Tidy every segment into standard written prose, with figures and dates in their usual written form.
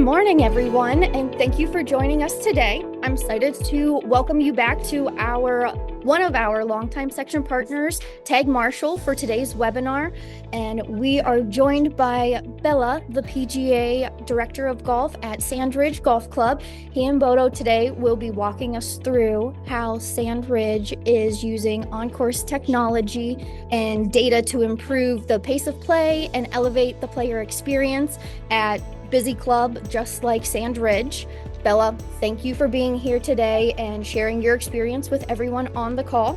morning, everyone, and thank you for joining us today. I'm excited to welcome you back to one of our longtime section partners, Tag Marshall, for today's webinar. And we are joined by Bela, the PGA Director of Golf at Sandridge Golf Club. He and Bodo today will be walking us through how Sandridge is using on-course technology and data to improve the pace of play and elevate the player experience at busy club just like Sandridge. Bela, thank you for being here today and sharing your experience with everyone on the call.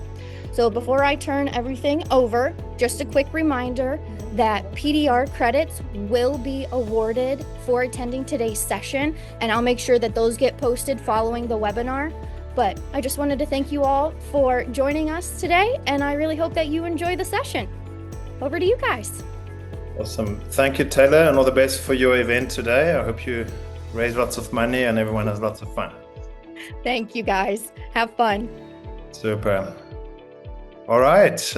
So before I turn everything over, just a quick reminder that PDR credits will be awarded for attending today's session, and I'll make sure that those get posted following the webinar. But I just wanted to thank you all for joining us today, and I really hope that you enjoy the session. Over to you guys. Awesome. Thank you, Taylor, and all the best for your event today. I hope you raise lots of money and everyone has lots of fun. Thank you, guys. Have fun. Super. All right.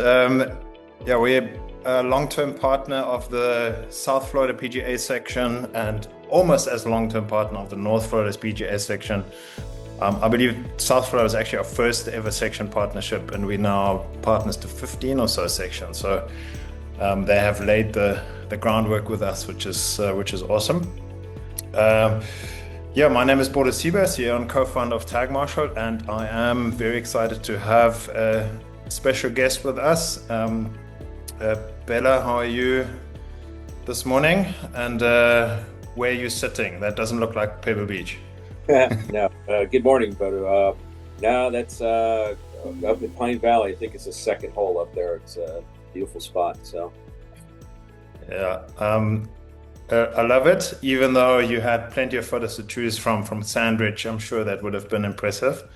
We're a long-term partner of the South Florida PGA section and almost as long-term partner of the North Florida PGA section. I believe South Florida is actually our first ever section partnership, and we're now partners to 15 or so sections. So they have laid the groundwork with us, which is awesome. My name is Bela Nagy. I'm co-founder of Tag Marshall, and I am very excited to have a special guest with us. Bela, how are you this morning? And where are you sitting? That doesn't look like Pebble Beach. No. Good morning, Bodo. No, that's up in Pine Valley. I think it's the second hole up there. It's a beautiful spot. So yeah, I love it. Even though you had plenty of photos to choose from Sandridge, I'm sure that would have been impressive.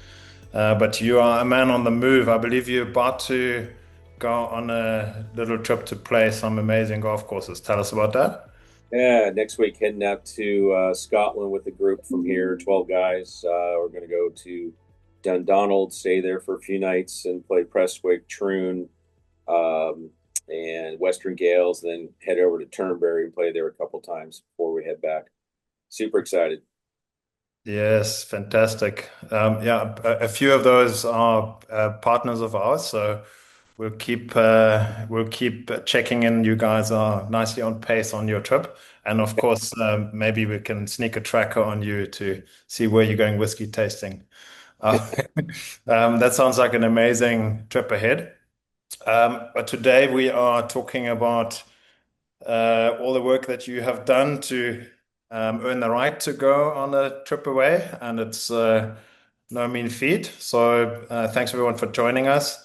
But you are a man on the move. I believe you're about to go on a little trip to play some amazing golf courses. Tell us about that. yeah, next week heading out to Scotland with a group from here, 12 guys. We're going to go to Dundonald, stay there for a few nights, and play Prestwick, Troon, and Western Gales, then head over to Turnberry and play there a couple times before we head back. Super excited. Yes, fantastic. A few of those are partners of ours, so we'll keep checking in. You guys are nicely on pace on your trip, and of course, maybe we can sneak a tracker on you to see where you're going whiskey tasting. That sounds like an amazing trip ahead. But today we are talking about all the work that you have done to earn the right to go on a trip away, and it's no mean feat. So thanks everyone for joining us.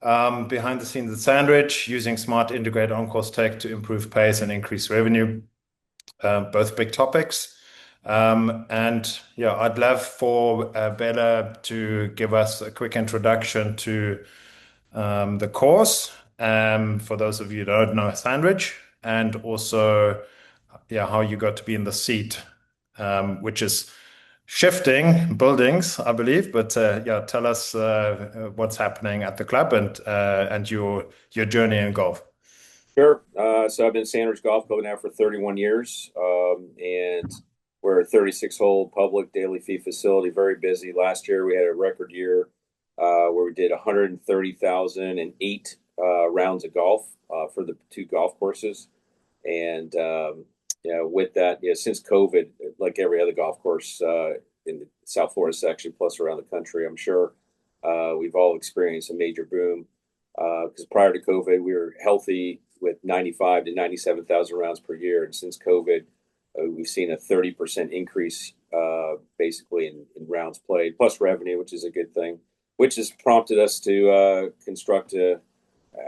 Behind the scenes at Sandridge, using smart integrated on-course tech to improve pace and increase revenue, both big topics. I'd love for Bela to give us a quick introduction to the course, for those of you who don't know Sandridge, and also how you got to be in the seat, which is shifting buildings, I believe. But tell us what's happening at the club and your journey in golf. Sure. So I've been Sandridge Golf Club now for 31 years, and we're a 36-hole public daily fee facility, very busy. Last year we had a record year where we did 130,008 rounds of golf for the two golf courses. And with that, since COVID, like every other golf course in the South Florida section, plus around the country, I'm sure we've all experienced a major boom. Because prior to COVID, we were healthy with 95 to 97,000 rounds per year. And since COVID, we've seen a 30% increase basically in rounds played, plus revenue, which is a good thing, which has prompted us to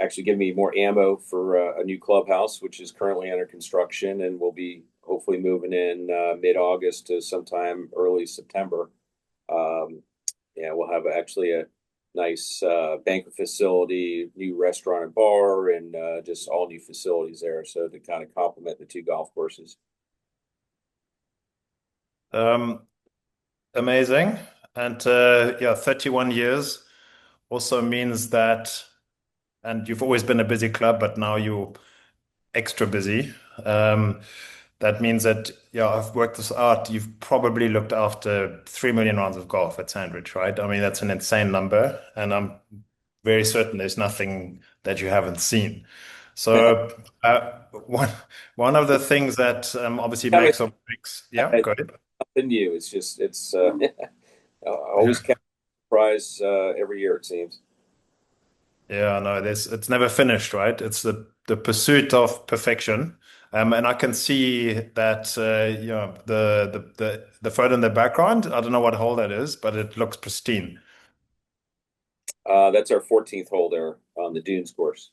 actually give me more ammo for a new clubhouse, which is currently under construction, and we'll be hopefully moving in mid-August to sometime early September. We'll have actually a nice banquet facility, new restaurant and bar, and just all new facilities there, so to kind of complement the two golf courses. Amazing. And 31 years also means that, and you've always been a busy club, but now you're extra busy. that means that, yeah, I've worked this out. You've probably looked after 3 million rounds of golf at Sandridge, right? I mean, that's an insane number, and I'm very certain there's nothing that you haven't seen. So, one of the things that obviously Yeah, makes or breaks, yeah, it's go ahead. nothing new. It's just it's Yeah. always catch a surprise every year, it seems. Yeah, no, it's never finished, right? It's the pursuit of perfection. And I can see that the photo in the background. I don't know what hole that is, but it looks pristine. That's our 14th hole there on the Dunes course.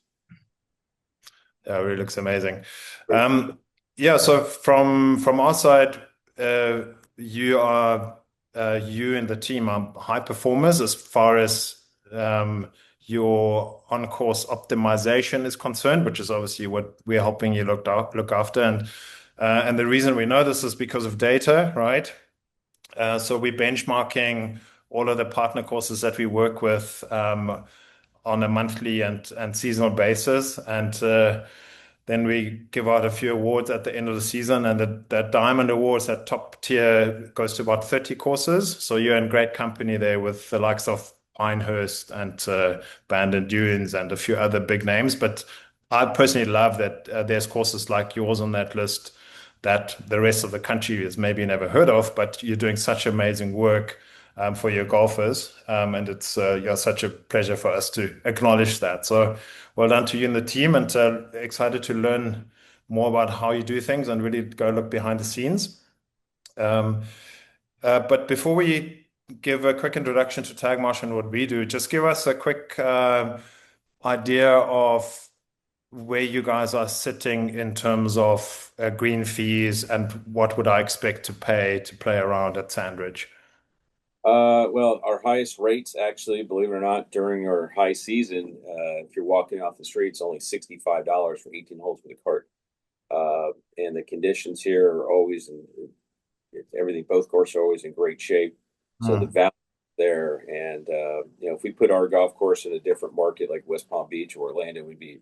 Yeah, it really looks amazing. Great. Yeah, so from our side, uh, you are you and the team are high performers as far as your on-course optimization is concerned, which is obviously what we're helping you look after. And the reason we know this is because of data, right? So we're benchmarking all of the partner courses that we work with on a monthly and seasonal basis. And then we give out a few awards at the end of the season. And that Diamond Awards, that top tier, goes to about 30 courses. So you're in great company there with the likes of Pinehurst and Bandon Dunes and a few other big names. But I personally love that there's courses like yours on that list that the rest of the country has maybe never heard of, but you're doing such amazing work for your golfers. And it's such a pleasure for us to acknowledge that. So well done to you and the team, and excited to learn more about how you do things and really go look behind the scenes. Um, but before we give a quick introduction to Tag Marsh and what we do, just give us a quick idea of where you guys are sitting in terms of green fees and what would I expect to pay to play around at Sandridge. Well, our highest rates actually, believe it or not, during our high season, if you're walking off the street, it's only $65 for 18 holes with a cart. And the conditions here are always everything. Both courses are always in great shape, so the Hmm. value there. And if we put our golf course in a different market like West Palm Beach or Orlando, we'd be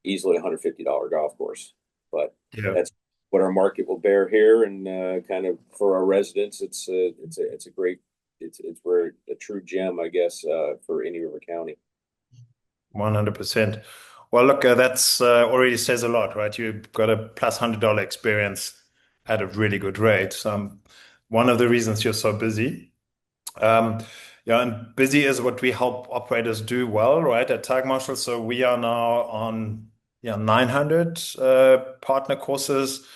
easily $150 golf course. But Yeah. that's what our market will bear here, and kind of for our residents, it's a great we're a true gem, I guess, for any River County. 100%. Well, look, that's already says a lot, right? You've got a plus $100 experience at a really good rate. So one of the reasons you're so busy. Um, yeah, and busy is what we help operators do well, right? At Tag Marshall. So we are now on 900 partner courses.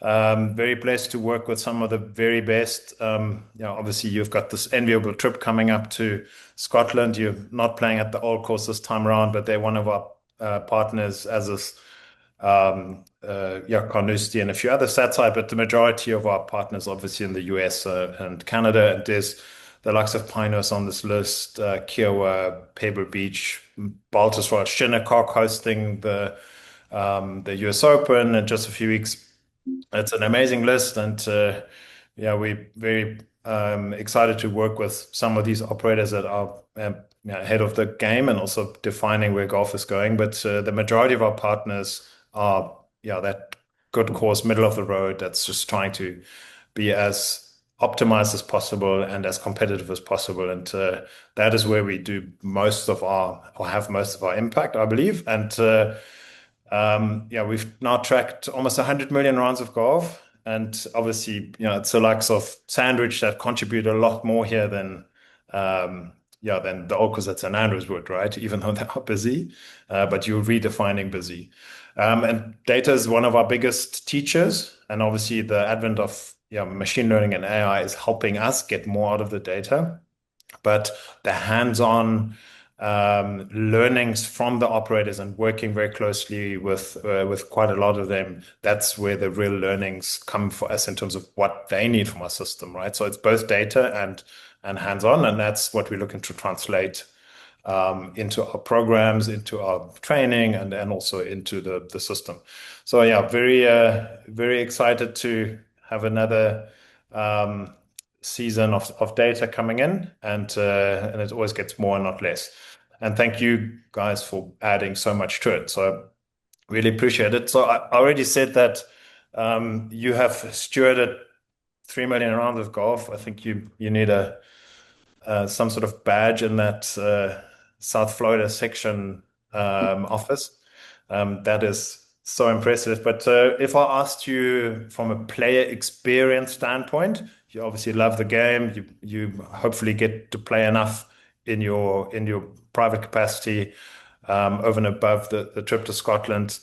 Very blessed to work with some of the very best. Obviously you've got this enviable trip coming up to Scotland. You're not playing at the old course this time around, but they're one of our partners, as is Carnoustie and a few other side, but the majority of our partners, obviously in the US and Canada, and there's the likes of Pinehurst on this list, Kiowa, Pebble Beach, Baltusrol, Shinnecock hosting the US Open in just a few weeks. It's an amazing list, and we're very excited to work with some of these operators that are ahead of the game and also defining where golf is going. But the majority of our partners are, that good course, middle of the road, that's just trying to be as optimized as possible and as competitive as possible. And that is where we do most of or have most of our impact, I believe. And we've now tracked almost 100 million rounds of golf. And obviously, it's the likes of Sandridge that contribute a lot more here than than the Orcas at St Andrews would, right? Even though they are busy, but you're redefining busy. And data is one of our biggest teachers, and obviously the advent of machine learning and AI is helping us get more out of the data. But the hands-on learnings from the operators and working very closely with quite a lot of them, that's where the real learnings come for us in terms of what they need from our system, right? So it's both data and hands-on, and that's what we're looking to translate into our programs, into our training, and also into the system. So yeah, very excited to have another season of data coming in, and it always gets more and not less. And thank you guys for adding so much to it. So really appreciate it. So I already said that You have stewarded 3 million rounds of golf. I think you need some sort of badge in that South Florida section office. That is so impressive. But if I asked you from a player experience standpoint, you obviously love the game. You hopefully get to play enough in your private capacity over and above the trip to Scotland.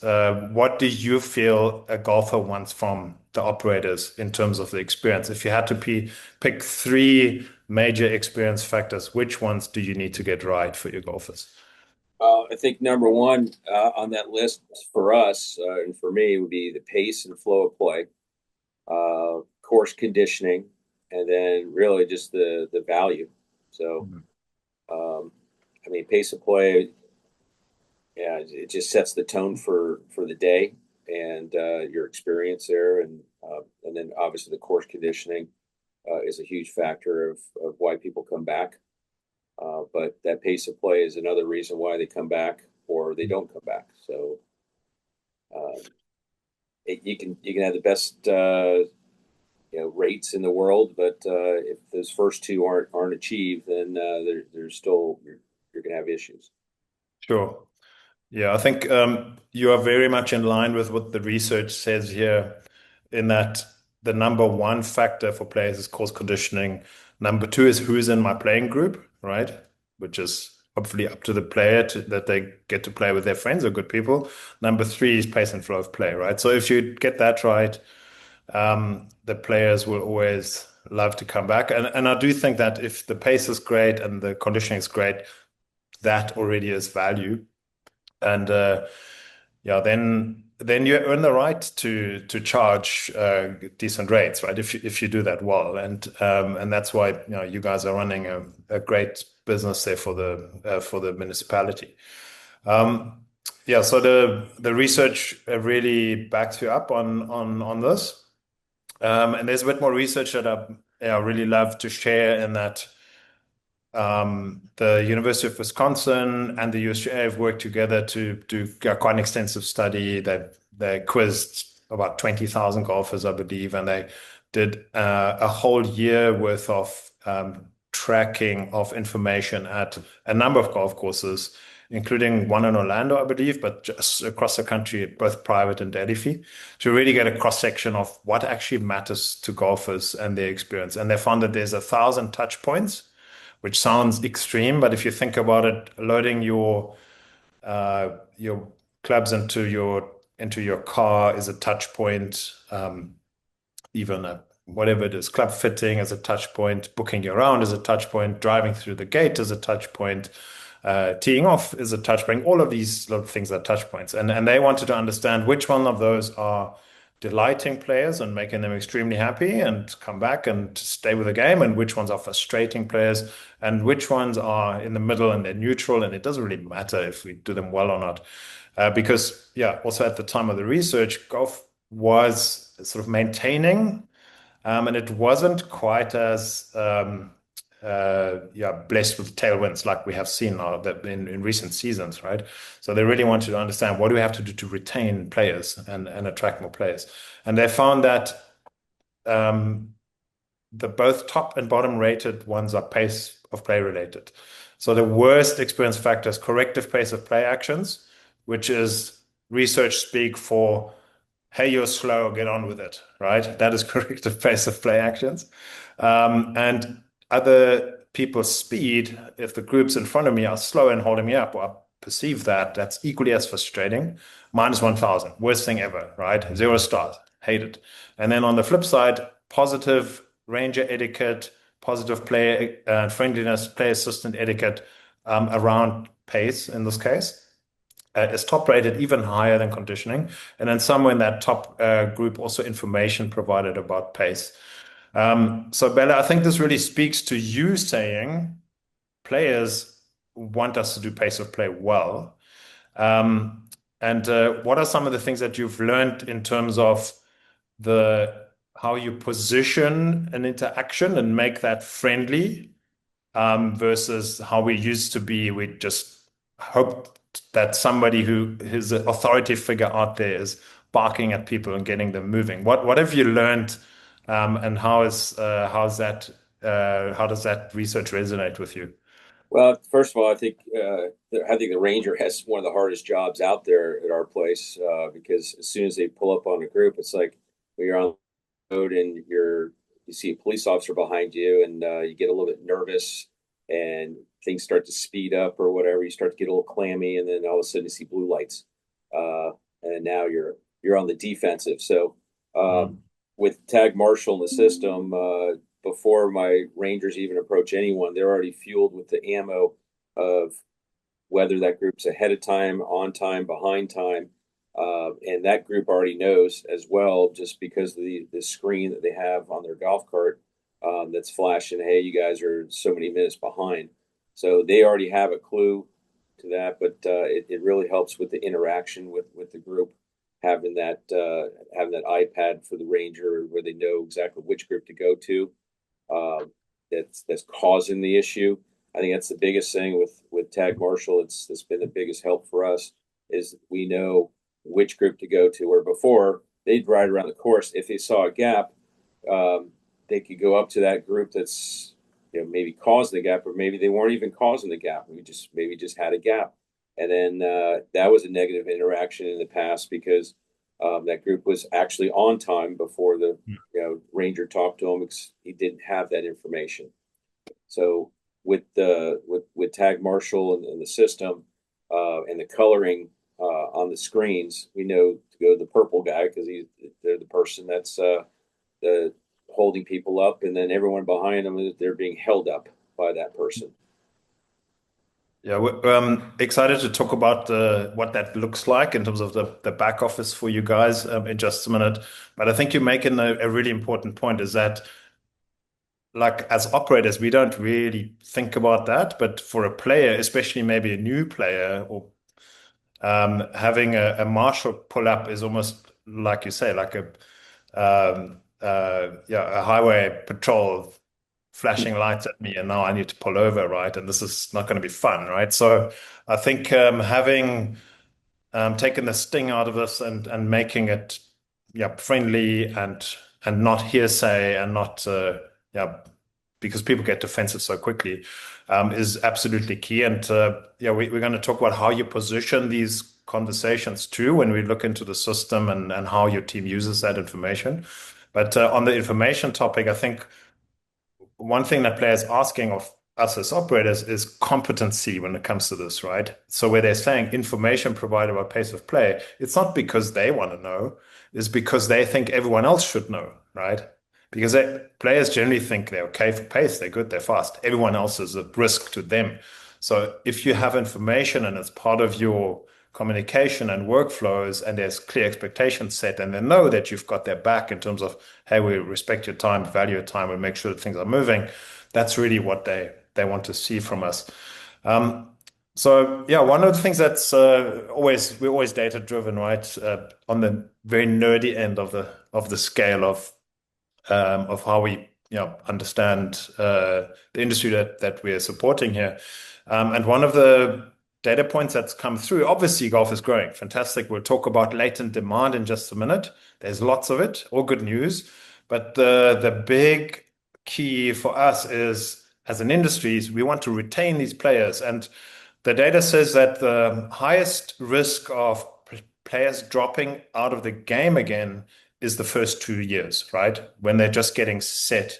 What do you feel a golfer wants from the operators in terms of the experience? If you had to pick three major experience factors, which ones do you need to get right for your golfers? I think number one on that list for us and for me would be the pace and flow of play, course conditioning, and then really just the value. So, I mean, pace of play, yeah, it just sets the tone for the day and your experience there, and then obviously the course conditioning is a huge factor of why people come back. But that pace of play is another reason why they come back or they don't come back. So you can have the best rates in the world, but if those first two aren't achieved, then there's still you're going to have issues. Sure. Yeah, I think you are very much in line with what the research says here, in that the number one factor for players is course conditioning. Number two is who's in my playing group, right? Which is hopefully up to the player that they get to play with their friends or good people. Number three is pace and flow of play, right? So if you get that right, the players will always love to come back. And I do think that if the pace is great and the conditioning is great, that already is value. And yeah, then you earn the right to charge decent rates, right? If you do that well, and that's why you guys are running a great business there for the municipality. Yeah, so the research really backs you up on this, and there's a bit more research that I really love to share, in that. The University of Wisconsin and the USGA have worked together to do quite an extensive study. They quizzed about 20,000 golfers, I believe, and they did a whole year worth of tracking of information at a number of golf courses, including one in Orlando, I believe, but just across the country, both private and daily fee, to really get a cross section of what actually matters to golfers and their experience. And they found that there's 1,000 touch points, which sounds extreme, but if you think about it, loading your clubs into your car is a touch point. Even whatever it is, club fitting is a touch point. Booking your round is a touch point. Driving through the gate is a touch point. Teeing off is a touch point. All of these little things are touch points, and they wanted to understand which one of those are delighting players and making them extremely happy and come back and stay with the game, and which ones are frustrating players, and which ones are in the middle and they're neutral, and it doesn't really matter if we do them well or not. Because, yeah, also at the time of the research, golf was sort of maintaining, and it wasn't quite as blessed with tailwinds like we have seen now in recent seasons, right? So they really wanted to understand, what do we have to do to retain players and attract more players. And they found that the both top and bottom rated ones are pace of play related. So the worst experience factor is corrective pace of play actions, which is research speak for, hey, you're slow, get on with it, right? That is corrective pace of play actions. And other people's speed, if the groups in front of me are slow and holding me up, or I perceive that's equally as frustrating. Minus 1,000, worst thing ever, right? 0 stars, hate it. And then on the flip side, positive ranger etiquette, positive player friendliness, player assistant etiquette around pace in this case. Is top rated, even higher than conditioning. And then somewhere in that top group, also information provided about pace. So Bela, I think this really speaks to you saying players want us to do pace of play well. And what are some of the things that you've learned in terms of how you position an interaction and make that friendly, versus how we used to be? We just hope that somebody who is an authority figure out there is barking at people and getting them moving. What have you learned, and how's that how does that research resonate with you? Well, first of all, I think the ranger has one of the hardest jobs out there at our place, because as soon as they pull up on a group, it's like when you're on the road and you see a police officer behind you, and you get a little bit nervous, and things start to speed up or whatever. You start to get a little clammy, and then all of a sudden you see blue lights, and now you're on the defensive. So Mm. with Tag Marshall in the system, before my Rangers even approach anyone, they're already fueled with the ammo of whether that group's ahead of time, on time, behind time. And that group already knows as well, just because of the screen that they have on their golf cart, that's flashing, hey, you guys are so many minutes behind. So they already have a clue to that, but it really helps with the interaction with the group, having that iPad for the Ranger where they know exactly which group to go to, that's causing the issue. I think that's the biggest thing with Tag Marshall. It's been the biggest help for us, is we know which group to go to. Where before they'd ride around the course, if they saw a gap, they could go up to that group that's maybe causing the gap, or maybe they weren't even causing the gap. We maybe just had a gap, and then that was a negative interaction in the past, because that group was actually on time before the ranger talked to him, because he didn't have that information. So with Tag Marshall and the system, and the coloring on the screens, we know to go to the purple guy, because they're the person that's the holding people up, and then everyone behind them, they're being held up by that person. Yeah, we're excited to talk about what that looks like in terms of the back office for you guys in just a minute. But I think you're making a really important point, is that, like, as operators, we don't really think about that. But for a player, especially maybe a new player, or having a marshal pull up is almost like you say, like a highway patrol flashing lights at me, and now I need to pull over, right? And this is not going to be fun, right? So I think having taken the sting out of this, and making it friendly, and not hearsay, and not because people get defensive so quickly, is absolutely key. And we're going to talk about how you position these conversations too when we look into the system, and how your team uses that information. But on the information topic, I think one thing that players asking of us as operators is competency when it comes to this, right? So where they're saying information provided by pace of play, it's not because they want to know, it's because they think everyone else should know, right? Because players generally think they're okay for pace, they're good, they're fast. Everyone else is a risk to them. So if you have information and it's part of your communication and workflows, and there's clear expectations set, and they know that you've got their back in terms of, hey, we respect your time, value your time, and make sure that things are moving. That's really what they want to see from us. So yeah, one of the things that's we're always data driven, right? On the very nerdy end of the scale of how we understand the industry that we're supporting here. And one of the data points that's come through, obviously golf is growing. Fantastic. We'll talk about latent demand in just a minute. There's lots of it, all good news. But the big key for us is, as an industry, is we want to retain these players. And the data says that the highest risk of players dropping out of the game again is the first 2 years, right? When they're just getting set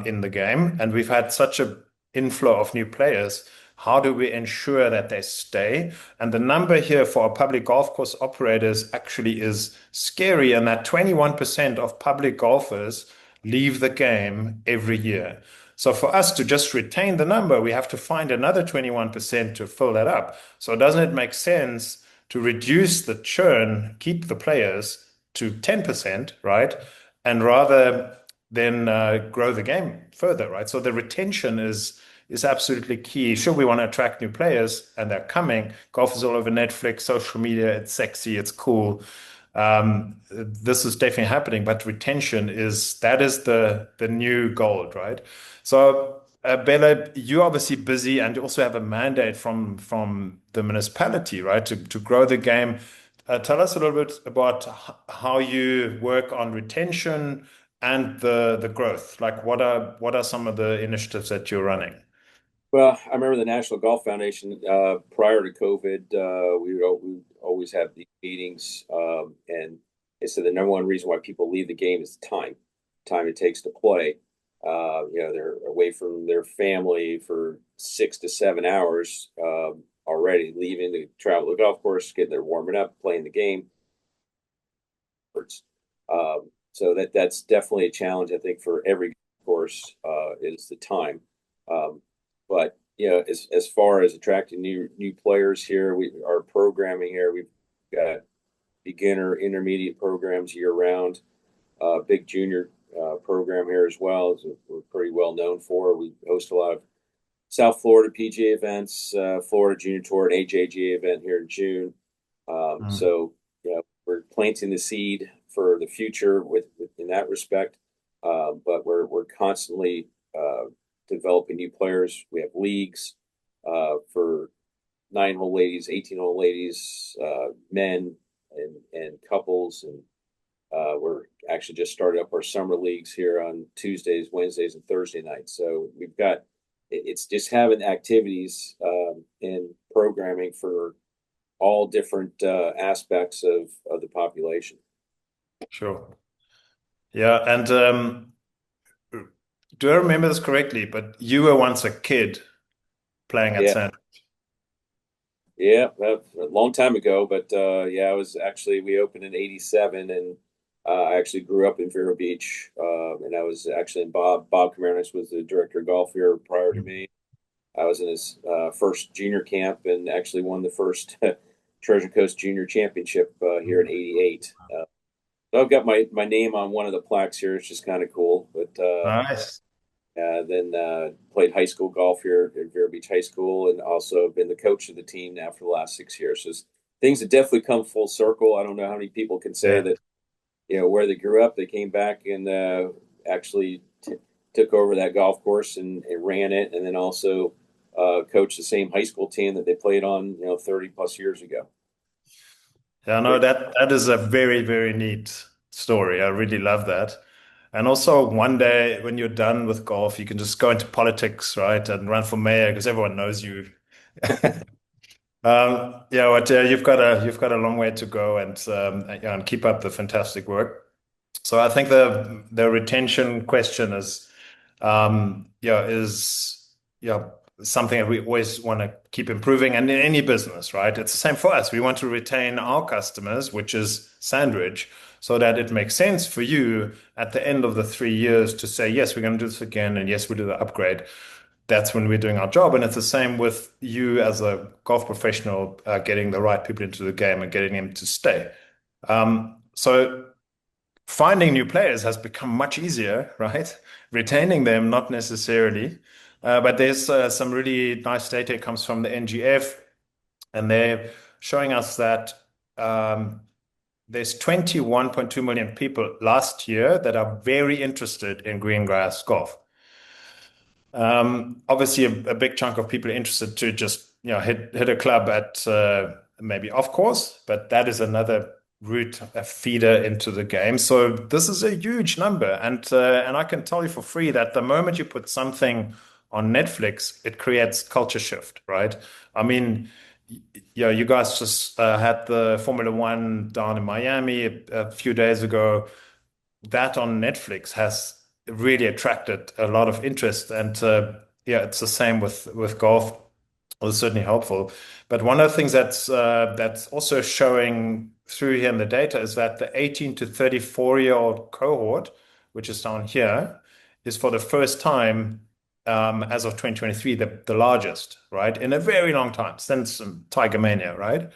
in the game. And we've had such an inflow of new players. How do we ensure that they stay? And the number here for our public golf course operators actually is scary, and that 21% of public golfers leave the game every year. So for us to just retain the number, we have to find another 21% to fill that up. So doesn't it make sense to reduce the churn, keep the players to 10%, right? And rather than grow the game further, right? So the retention is absolutely key. Sure, we want to attract new players, and they're coming. Golf is all over Netflix, social media. It's sexy, it's cool. This is definitely happening, but retention is the new gold, right? So, Bela, you're obviously busy, and you also have a mandate from the municipality, right, to grow the game. Tell us a little bit about how you work on retention and the growth. Like what are some of the initiatives that you're running? Well, I remember the National Golf Foundation prior to COVID. We always have these meetings, and they said the number one reason why people leave the game is the time it takes to play. They're away from their family for 6 to 7 hours already, leaving to travel to the golf course, getting there, warming up, playing the game. So that's definitely a challenge, I think, for every course is the time. But as far as attracting new players here, our programming here, we've got beginner, intermediate programs year round. Big junior program here as well. We're pretty well known for. We host a lot of South Florida PGA events, Florida Junior Tour, and AJGA event here in June. So we're planting the seed for the future with in that respect. But we're constantly developing new players. We have leagues for 9-hole ladies, 18-hole ladies, men, and couples, and we're actually just started up our summer leagues here on Tuesdays, Wednesdays, and Thursday nights. So we've got it's just having activities and programming for all different aspects of the population. Sure. Yeah, and do I remember this correctly? But you were once a kid playing at Sandridge. Yeah, a long time ago, but I was actually we opened in '87, and I actually grew up in Vero Beach, and I was actually in Bob Camaranus was the director of golf here prior to me. I was in his first junior camp and actually won the first Treasure Coast Junior Championship here in '88. So I've got my name on one of the plaques here. It's just kind of cool. But Nice. then played high school golf here at Vero Beach High School, and also been the coach of the team now for the last 6 years. So things have definitely come full circle. I don't know how many people can say that, where they grew up, they came back and actually took over that golf course and ran it, and then also coached the same high school team that they played on, 30 plus years ago. Yeah, no, that is a very, very neat story. I really love that. And also, one day when you're done with golf, you can just go into politics, right, and run for mayor because everyone knows you. But you've got a long way to go, and keep up the fantastic work. So I think the retention question is something that we always want to keep improving. And in any business, right? It's the same for us. We want to retain our customers, which is Sandridge, so that it makes sense for you at the end of the 3 years to say, yes, we're going to do this again, and yes, we do the upgrade. That's when we're doing our job. And it's the same with you as a golf professional, getting the right people into the game and getting them to stay. So finding new players has become much easier, right? Retaining them, not necessarily. But there's some really nice data. It comes from the NGF, and they're showing us that there's 21.2 million people last year that are very interested in green grass golf. Obviously, a big chunk of people are interested to just hit a club at maybe off course, but that is another route, a feeder into the game. So this is a huge number, and I can tell you for free that the moment you put something on Netflix, it creates culture shift, right? I mean, you guys just had the Formula One down in Miami a few days ago. That on Netflix has really attracted a lot of interest, and it's the same with golf. It was certainly helpful. But one of the things that's also showing through here in the data is that the 18 to 34-year-old cohort, which is down here, is for the first time as of 2023 the largest, right, in a very long time since Tiger Mania, right?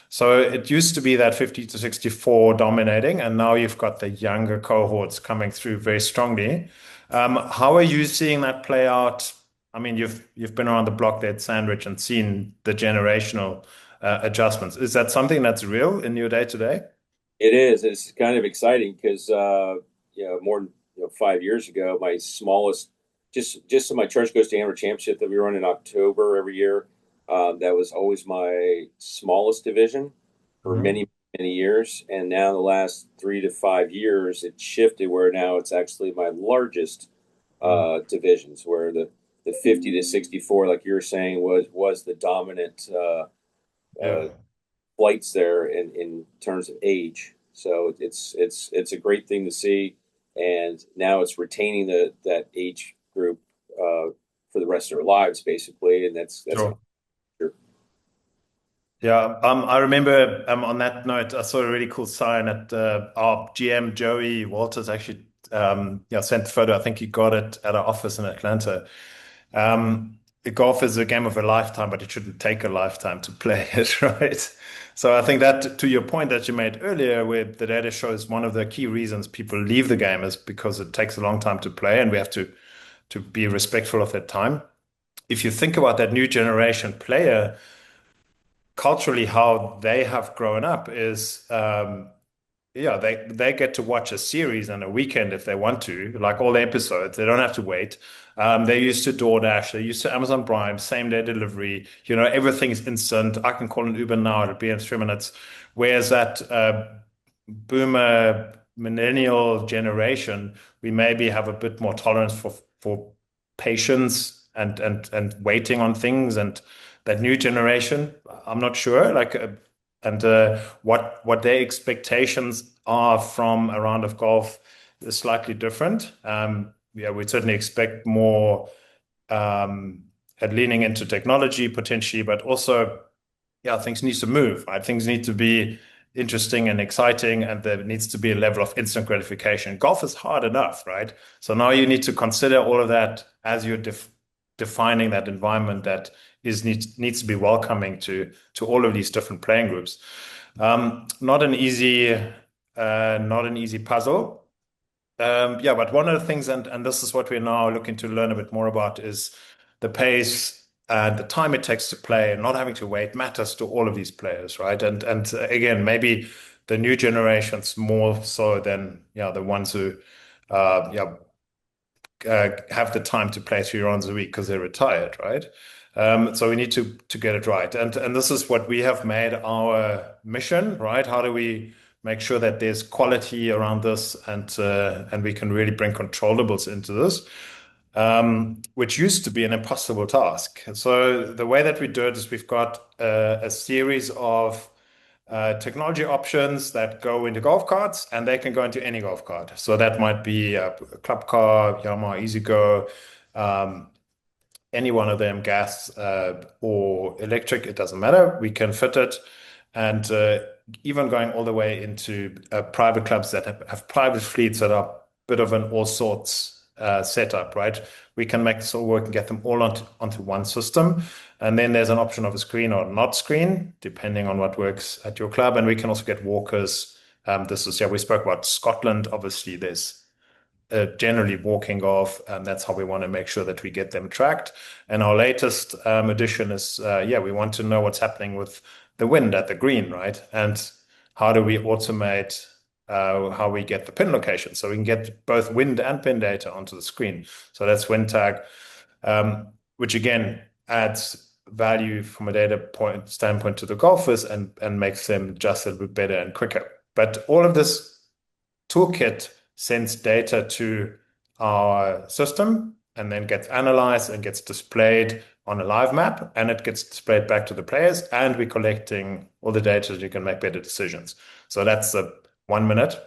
So it used to be that 50 to 64 dominating, and now you've got the younger cohorts coming through very strongly. How are you seeing that play out? I mean, you've been around the block there at Sandridge and seen the generational adjustments. Is that something that's real in your day to day? It is. It's kind of exciting because more than 5 years ago, my smallest, just in my Treasure Coast Amateur Championship that we run in October every year, that was always my smallest division for many many years. And now in the last 3 to 5 years, it shifted where now it's actually my largest divisions, where the 50 to 64, like you were saying, was the dominant flights there in terms of age. So it's a great thing to see, and now it's retaining that age group for the rest of their lives, basically, and that's Sure. sure. Yeah, I remember on that note, I saw a really cool sign at our GM, Joey Walters, actually sent the photo. I think he got it at our office in Atlanta. Golf is a game of a lifetime, but it shouldn't take a lifetime to play it, right? So I think that, to your point that you made earlier, where the data shows one of the key reasons people leave the game is because it takes a long time to play, and we have to be respectful of that time. If you think about that new generation player, culturally, how they have grown up is they get to watch a series on a weekend if they want to, like all the episodes. They don't have to wait. They're used to DoorDash, they're used to Amazon Prime, same day delivery. Everything is instant. I can call an Uber now, it'll be in 3 minutes. Whereas that boomer millennial generation, we maybe have a bit more tolerance for patience and waiting on things. And that new generation, I'm not sure. What their expectations are from a round of golf is slightly different. We'd certainly expect more at leaning into technology potentially, but also, things need to move, right? Things need to be interesting and exciting, and there needs to be a level of instant gratification. Golf is hard enough, right? So now you need to consider all of that as you're defining that environment that needs to be welcoming to all of these different playing groups. Not an easy puzzle. But one of the things, and this is what we're now looking to learn a bit more about, is the pace and the time it takes to play, and not having to wait matters to all of these players, right? And again, maybe the new generations more so than the ones who have the time to play 3 rounds a week because they're retired, right? So we need to get it right. And this is what we have made our mission, right? How do we make sure that there's quality around this, and we can really bring controllables into this, which used to be an impossible task. So the way that we do it is we've got a series of technology options that go into golf carts, and they can go into any golf cart. So that might be a club car, Yamaha EasyGo, any one of them, gas or electric, it doesn't matter. We can fit it, and even going all the way into private clubs that have private fleets that are a bit of an all sorts setup, right? We can make this all work and get them all onto one system. And then there's an option of a screen or not screen, depending on what works at your club. And we can also get walkers. We spoke about Scotland. Obviously, there's generally walking golf, and that's how we want to make sure that we get them tracked. And our latest addition is, we want to know what's happening with the wind at the green, right? And how do we automate how we get the pin location, so we can get both wind and pin data onto the screen. So that's wind tag, which again adds value from a data standpoint to the golfers and makes them just a little bit better and quicker. But all of this toolkit sends data to our system and then gets analyzed and gets displayed on a live map, and it gets displayed back to the players, and we're collecting all the data so you can make better decisions. So that's the 1 minute.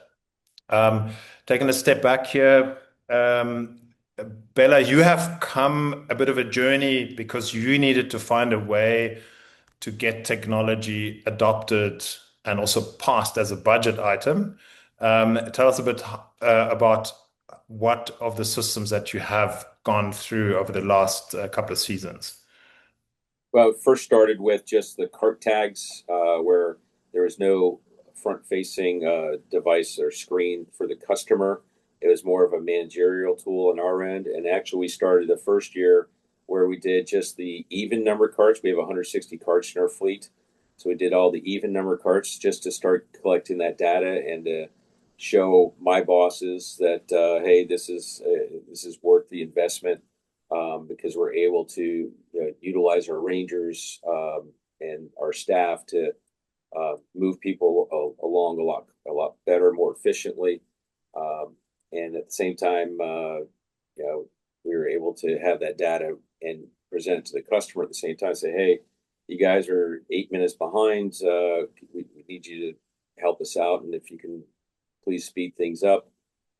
Taking a step back here, Bela, you have come a bit of a journey because you needed to find a way to get technology adopted and also passed as a budget item. Tell us a bit about what of the systems that you have gone through over the last couple of seasons. Well, it first started with just the cart tags, where there was no front-facing device or screen for the customer. It was more of a managerial tool on our end. And actually, we started the first year where we did just the even number carts. We have 160 carts in our fleet. So we did all the even number carts just to start collecting that data and to show my bosses that, hey, this is worth the investment, because we're able to utilize our rangers and our staff to move people along a lot better, more efficiently. And at the same time, we were able to have that data and present it to the customer at the same time. Say, hey, you guys are 8 minutes behind. We need you to help us out, and if you can, please speed things up.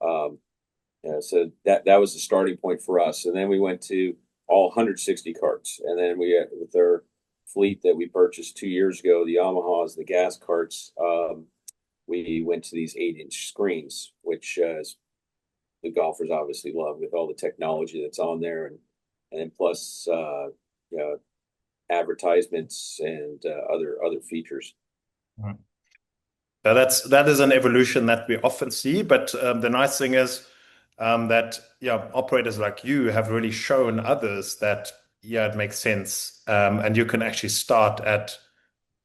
So that was the starting point for us, and then we went to all 160 carts, and then we with our fleet that we purchased 2 years ago, the Yamahas, the gas carts. We went to these 8-inch screens, which the golfers obviously love, with all the technology that's on there, and then plus advertisements and other features. Now that is an evolution that we often see, but the nice thing is that operators like you have really shown others that it makes sense, and you can actually start at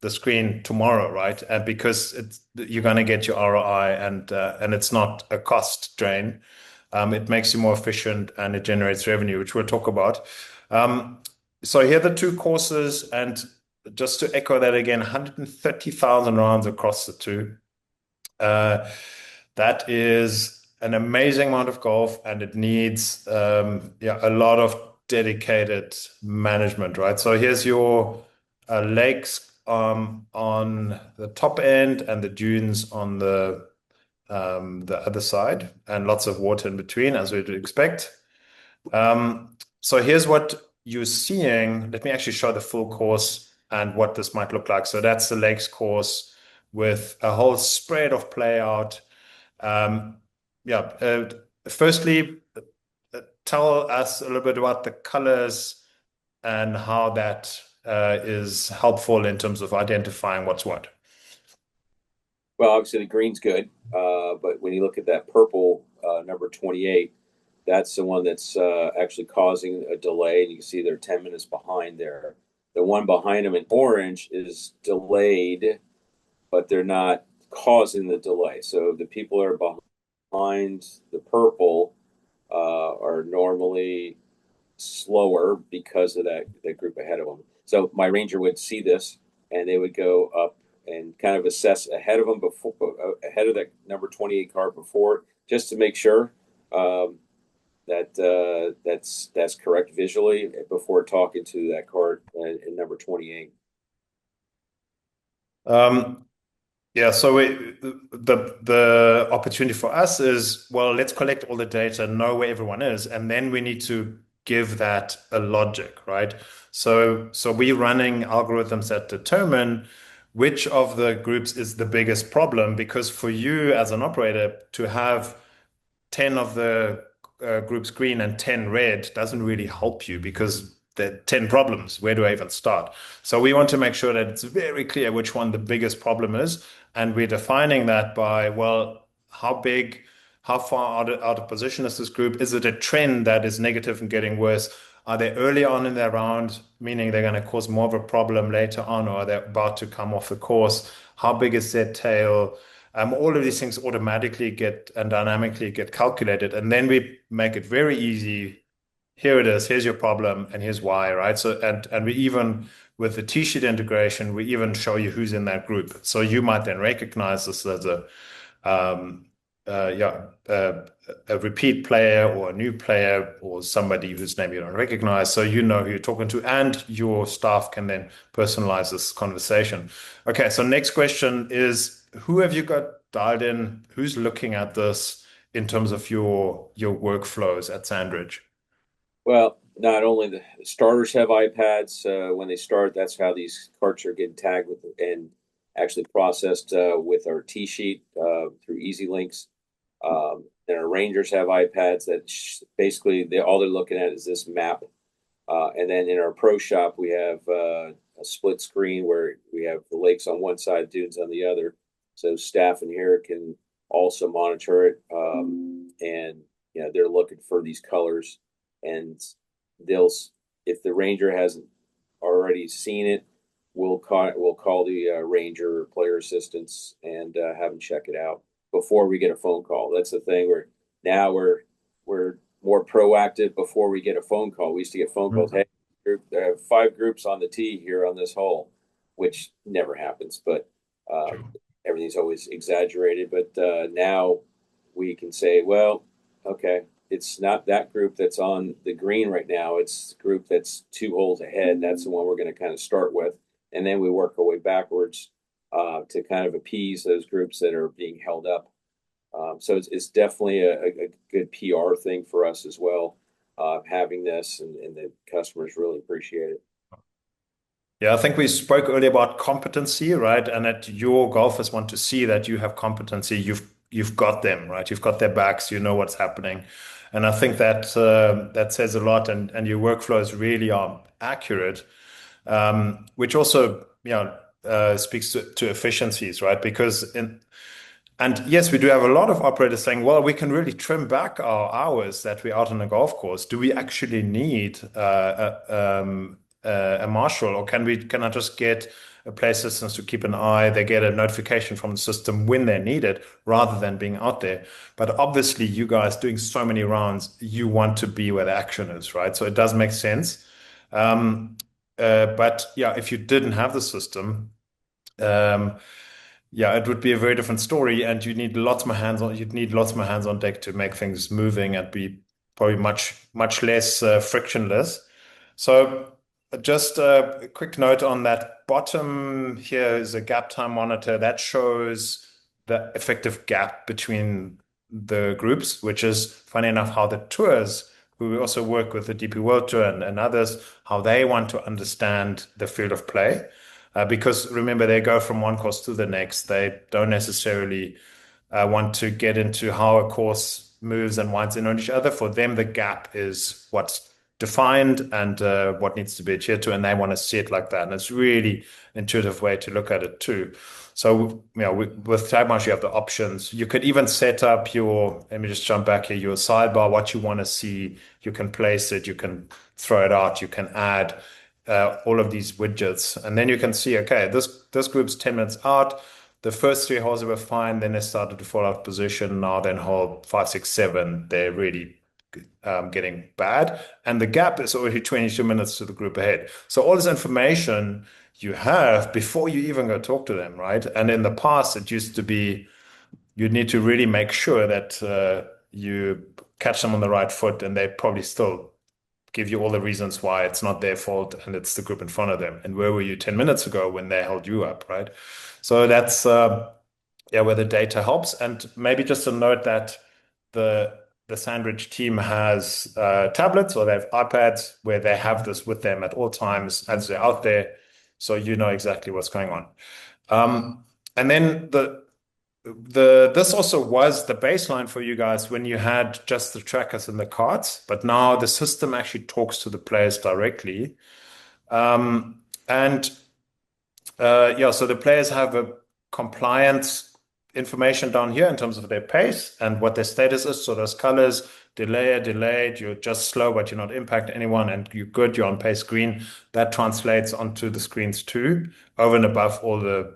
the screen tomorrow, right? And because you're going to get your ROI, and it's not a cost drain. It makes you more efficient, and it generates revenue, which we'll talk about. So here are the two courses, and just to echo that again, 130,000 rounds across the two. That is an amazing amount of golf, and it needs a lot of dedicated management, right? So here's your lakes on the top end, and the dunes on the other side, and lots of water in between, as we'd expect. So here's what you're seeing. Let me actually show the full course and what this might look like. So that's the lakes course with a whole spread of play out. Firstly, tell us a little bit about the colors and how that is helpful in terms of identifying what's what. Well, obviously the green's good, but when you look at that purple number 28, that's the one that's actually causing a delay. And you can see they're 10 minutes behind there. The one behind them in orange is delayed, but they're not causing the delay. So the people that are behind the purple are normally slower because of that group ahead of them. So my ranger would see this, and they would go up and kind of assess ahead of them ahead of that number 28 cart before, just to make sure that that's correct visually before talking to that cart in number 28. So the opportunity for us is, well, let's collect all the data, know where everyone is, and then we need to give that a logic, right? So we're running algorithms that determine which of the groups is the biggest problem, because for you as an operator to have 10 of the groups green and 10 red doesn't really help you, because there are 10 problems. Where do I even start? So we want to make sure that it's very clear which one the biggest problem is. And we're defining that by, well, how big, how far out of position is this group? Is it a trend that is negative and getting worse? Are they early on in their round, meaning they're going to cause more of a problem later on, or are they about to come off the course? How big is their tail? All of these things automatically get and dynamically get calculated. And then we make it very easy. Here it is. Here's your problem, and here's why, right? So, and we even, with the T-sheet integration, we even show you who's in that group. So you might then recognize this as a repeat player or a new player or somebody whose name you don't recognize. So you know who you're talking to, and your staff can then personalize this conversation. Okay, so next question is, who have you got dialed in? Who's looking at this in terms of your workflows at Sandridge? Well, not only the starters have iPads when they start. That's how these carts are getting tagged with and actually processed with our T-sheet through Easy Links. And our rangers have iPads that basically all they're looking at is this map. And then in our pro shop, we have a split screen where we have the lakes on one side, dunes on the other. So staff in here can also monitor it. And they're looking for these colors, and if the ranger hasn't already seen it, we'll call the ranger or player assistants and have them check it out before we get a phone call. That's the thing. We're more proactive before we get a phone call. We used to get phone calls. Hey, there are 5 groups on the tee here on this hole, which never happens. But Uh, Everything's always exaggerated, but now we can say, well, okay, it's not that group that's on the green right now. It's the group that's 2 holes ahead. That's the one we're going to kind of start with, and then we work our way backwards to kind of appease those groups that are being held up. So it's definitely a good PR thing for us as well, having this, and the customers really appreciate it. Yeah, I think we spoke earlier about competency, right? And that your golfers want to see that you have competency. You've got them, right? You've got their backs. You know what's happening, and I think that that says a lot. And your workflows really are accurate, which also speaks to efficiencies, right? And yes, we do have a lot of operators saying, well, we can really trim back our hours that we're out on a golf course. Do we actually need a marshal, or can I just get a play assistant to keep an eye? They get a notification from the system when they're needed rather than being out there. But obviously, you guys doing so many rounds, you want to be where the action is, right? So it does make sense. But yeah, if you didn't have the system, yeah, it would be a very different story, and you'd need lots more hands on. You'd need lots more hands on deck to make things moving and be probably much less frictionless. So, just a quick note on that bottom here is a gap time monitor that shows the effective gap between the groups, which is funny enough how the tours, who we also work with the DP World Tour and others, how they want to understand the field of play. Because remember, they go from one course to the next. They don't necessarily want to get into how a course moves and winds in on each other. For them, the gap is what's defined and what needs to be adhered to, and they want to see it like that. And it's really intuitive way to look at it too. So, with Tag Marshal, you have the options. You could even set up let me just jump back here, your sidebar, what you want to see. You can place it, you can throw it out, you can add all of these widgets, and then you can see, okay, this group's 10 minutes out. The first 3 holes were fine, then they started to fall out of position. Now then hole 5, 6, 7, they're really getting bad, and the gap is already 22 minutes to the group ahead. So all this information you have before you even go talk to them, right? And in the past, it used to be you'd need to really make sure that you catch them on the right foot, and they probably still give you all the reasons why it's not their fault and it's the group in front of them. And where were you 10 minutes ago when they held you up, right? So that's where the data helps. And maybe just a note that the Sandridge team has tablets, or they have iPads where they have this with them at all times as they're out there, so you know exactly what's going on. And then this also was the baseline for you guys when you had just the trackers and the cards, but now the system actually talks to the players directly. So the players have a compliance information down here in terms of their pace and what their status is. So those colors, delayed, you're just slow, but you're not impacting anyone, and you're good, you're on pace green. That translates onto the screens too, over and above all the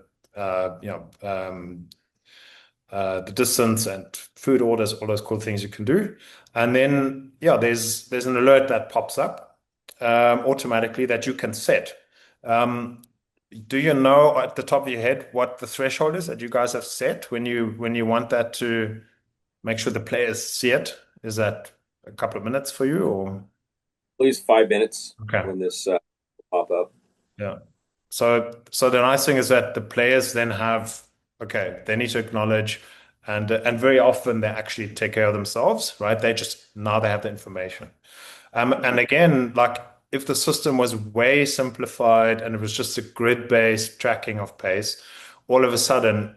distance and food orders, all those cool things you can do. And then, there's an alert that pops up automatically that you can set. Do you know at the top of your head what the threshold is that you guys have set when you want that to make sure the players see it? Is that a couple of minutes for you, or? At least 5 minutes Okay. when this pop up. Yeah. So the nice thing is that the players then have, okay, they need to acknowledge, and very often they actually take care of themselves, right? They have the information. And again, like if the system was way simplified and it was just a grid-based tracking of pace, all of a sudden,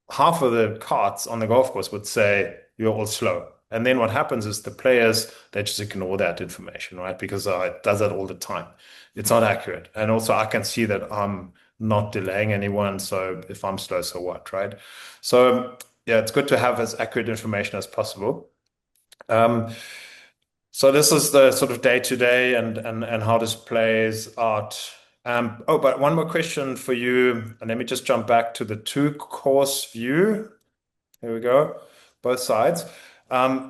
half of the carts on the golf course would say, you're all slow. And then what happens is the players, they just ignore that information, right? Because it does that all the time. It's not accurate. And also I can see that I'm not delaying anyone. So if I'm slow, so what, right? So yeah, it's good to have as accurate information as possible. So this is the sort of day-to-day and how this plays out. But one more question for you. And let me just jump back to the 2-course view. Here we go, both sides.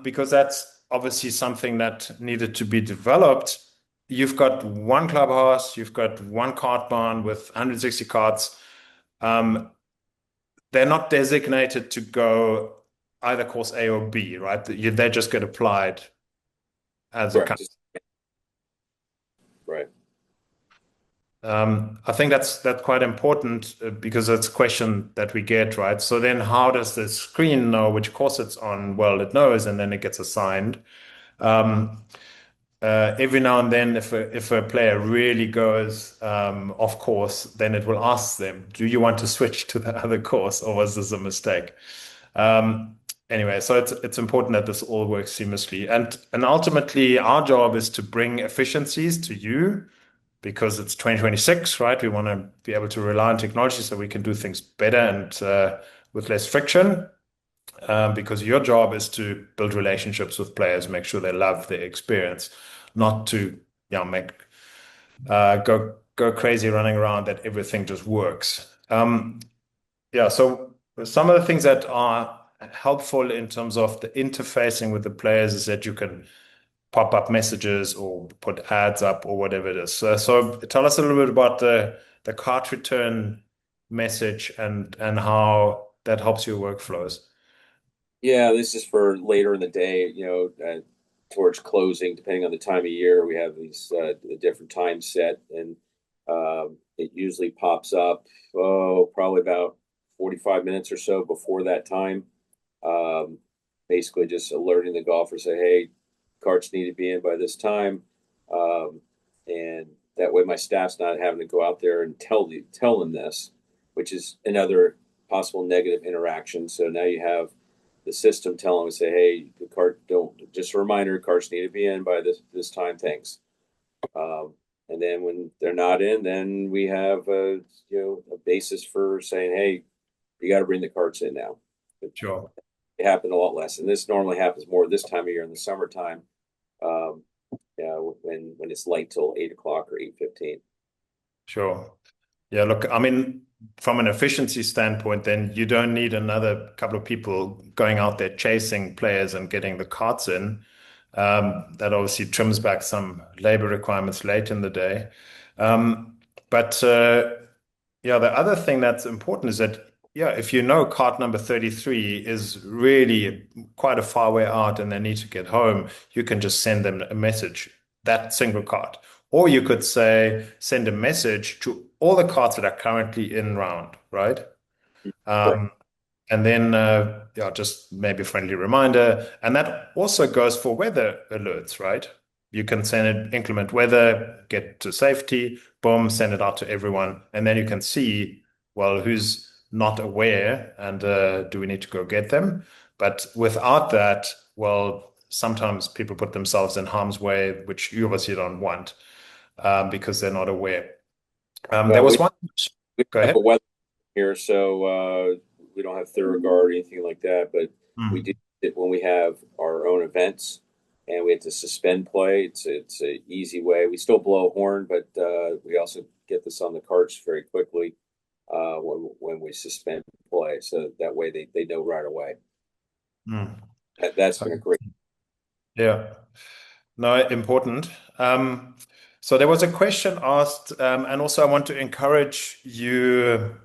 Because that's obviously something that needed to be developed. You've got one clubhouse, you've got one cart barn with 160 carts. they're not designated to go either course A or B, right? They just get applied as a Correct. Right. I think that's quite important because it's a question that we get, right? So then how does the screen know which course it's on? Well, it knows, and then it gets assigned. Um, every now and then, if a player really goes off course, then it will ask them, "Do you want to switch to the other course, or was this a mistake?" Um, anyway, so it's important that this all works seamlessly, and ultimately, our job is to bring efficiencies to you because it's 2026, right? We want to be able to rely on technology so we can do things better and with less friction. Because your job is to build relationships with players, make sure they love the experience, not to make go crazy running around that everything just works. So some of the things that are helpful in terms of the interfacing with the players is that you can pop up messages or put ads up or whatever it is. So tell us a little bit about the cart return message and how that helps your workflows. Yeah, this is for later in the day, towards closing, depending on the time of year. We have these different times set, and it usually pops up, probably about 45 minutes or so before that time. Basically, just alerting the golfer, say, hey, carts need to be in by this time. And that way my staff's not having to go out there and tell them this, which is another possible negative interaction. So now you have the system telling them, say, hey, the cart just a reminder, carts need to be in by this time. Thanks. And then when they're not in, then we have a basis for saying, hey, you got to bring the carts in now. Sure. It happened a lot less, and this normally happens more this time of year in the summertime. When it's light till 8 o'clock or 8:15. Sure. Yeah, look, I mean, from an efficiency standpoint, then you don't need another couple of people going out there chasing players and getting the carts in. That obviously trims back some labor requirements late in the day. But the other thing that's important is that, if you know cart number 33 is really quite a far way out and they need to get home, you can just send them a message, that single cart. Or you could send a message to all the carts that are currently in round, right? Correct. And then, just maybe a friendly reminder. And that also goes for weather alerts, right? You can send it, inclement weather, get to safety, boom, send it out to everyone. And then you can see, well, who's not aware and do we need to go get them? But without that, well, sometimes people put themselves in harm's way, which you obviously don't want because they're not aware. There was one. We Go have ahead. a weather here, so we don't have Thoroughguard or anything like that, but we do it when we have our own events and we have to suspend play. It's an easy way. We still blow a horn, but we also get this on the carts very quickly when we suspend play, so that way they know right away. That's been a great. Yeah. No, important. So there was a question asked, and also I want to encourage you,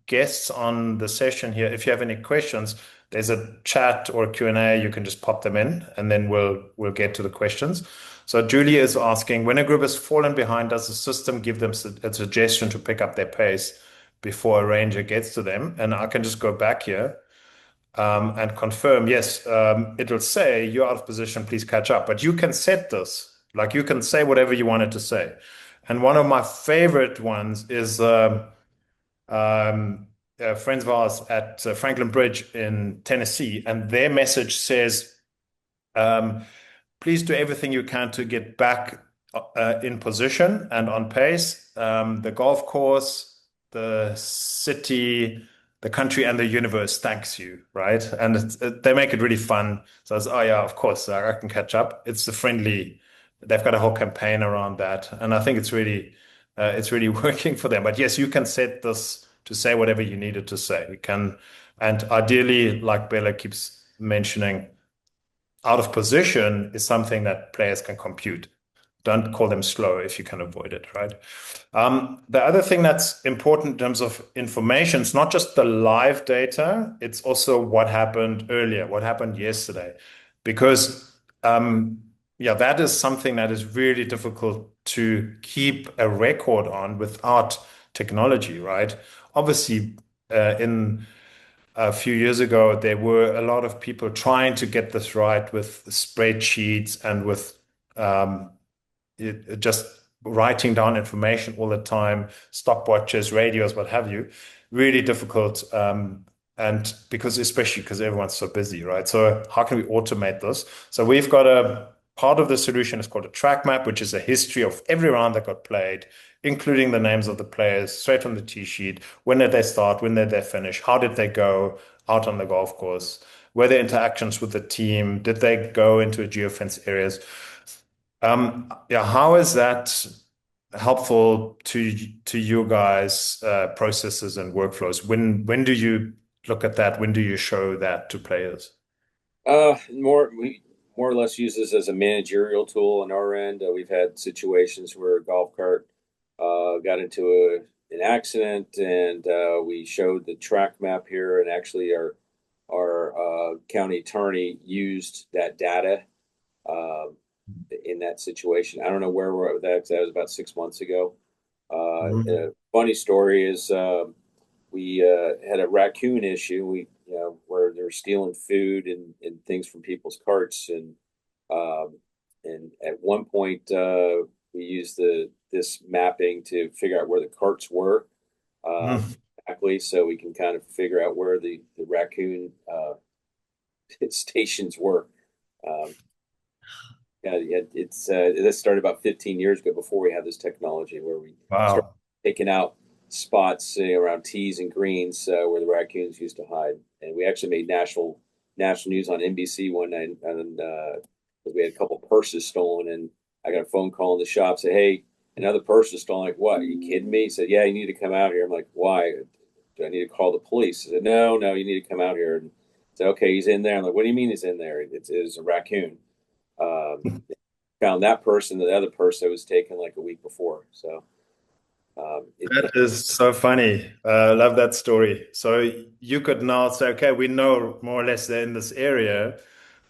guests on the session here. If you have any questions, there's a chat or a Q&A. You can just pop them in, and then we'll get to the questions. So Julie is asking, when a group has fallen behind, does the system give them a suggestion to pick up their pace before a ranger gets to them? And I can just go back here. And confirm, yes, it'll say you're out of position, please catch up. But you can set this, like you can say whatever you wanted to say. And one of my favorite ones is friends of ours at Franklin Bridge in Tennessee, and their message says, please do everything you can to get back in position and on pace. The golf course, the city, the country, and the universe thanks you, right? And they make it really fun. So it's, oh yeah, of course, I can catch up. It's the friendly. They've got a whole campaign around that, and I think it's really working for them. But yes, you can set this to say whatever you needed to say. You can, and ideally, like Bela keeps mentioning, out of position is something that players can compute. Don't call them slow if you can avoid it, right? The other thing that's important in terms of information, it's not just the live data, it's also what happened earlier, what happened yesterday. Because yeah, that is something that is really difficult to keep a record on without technology, right? Obviously, in a few years ago, there were a lot of people trying to get this right with spreadsheets and with just writing down information all the time, stopwatches, radios, what have you. Really difficult. And especially because everyone's so busy, right? So how can we automate this? So we've got a part of the solution is called a track map, which is a history of every round that got played, including the names of the players straight on the tee sheet. When did they start? When did they finish? How did they go out on the golf course? Were there interactions with the team? Did they go into geofence areas? Yeah, how is that helpful to you guys, processes and workflows? When do you look at that? When do you show that to players? We more or less use this as a managerial tool on our end. We've had situations where a golf cart got into an accident, and we showed the track map here, and actually our county attorney used that data uh, in that situation. I don't know where we're at with that because that was about 6 months ago. Mhm. Funny story is we had a raccoon issue. Where they're stealing food and things from people's carts, um, and at one point we used this mapping to figure out where the carts were Mhm. exactly, so we can kind of figure out where the raccoon stations were. Um, yeah, it's this started about 15 years ago before we had this technology where we started Wow. taking out spots around tees and greens where the raccoons used to hide, and we actually made national news on NBC one night, and we had a couple purses stolen, and I got a phone call in the shop say, "Hey, another purse is stolen." Like, what? Are you kidding me? He said, "Yeah, you need to come out here." I'm like, "Why? Do I need to call the police?" He said, "No, no, you need to come out here." And I said, "Okay, he's in there." I'm like, "What do you mean he's in there? It's a raccoon." Um, Found that person, the other person was taken like a week before. So That is so funny. I love that story. So you could now say, okay, we know more or less they're in this area,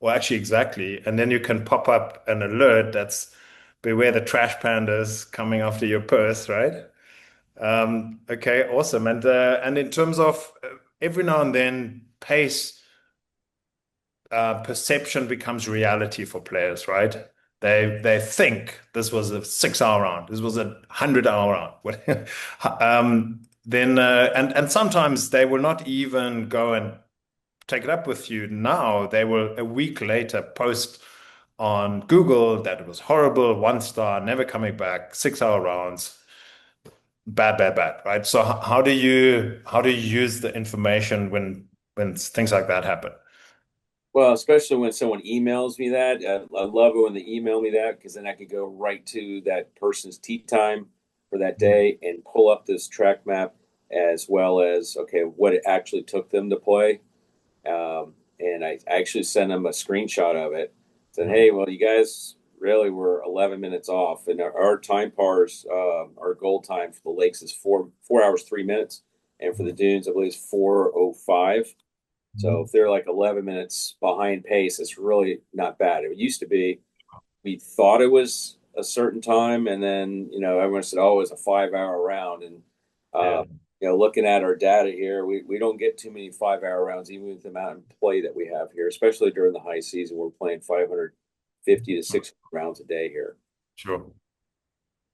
or actually exactly, and then you can pop up an alert that's beware the trash pandas coming after your purse, right? Okay, awesome. And in terms of every now and then, pace perception becomes reality for players, right? They think this was a 6 hour round, this was a 100 hour round. Then and sometimes they will not even go and take it up with you. Now they will a week later post on Google that it was horrible, 1 star, never coming back, 6 hour rounds, bad, bad, bad, right? So how do you use the information when things like that happen? Well, especially when someone emails me that. I love it when they email me that because then I can go right to that person's tee time for that day and pull up this track map as well as, okay, what it actually took them to play. And I actually sent them a screenshot of it. Said, hey, well, you guys really were 11 minutes off. And our time pars, our goal time for the lakes is 4 hours, 3 minutes. And for the dunes, I believe it's 4:05. So if they're like 11 minutes behind pace, it's really not bad. It used to be we thought it was a certain time, and then everyone said, "Oh, it's a 5 hour round." And Yeah. looking at our data here, we don't get too many 5 hour rounds, even with the amount of play that we have here, especially during the high season. We're playing 550 to 600 rounds a day here. Sure.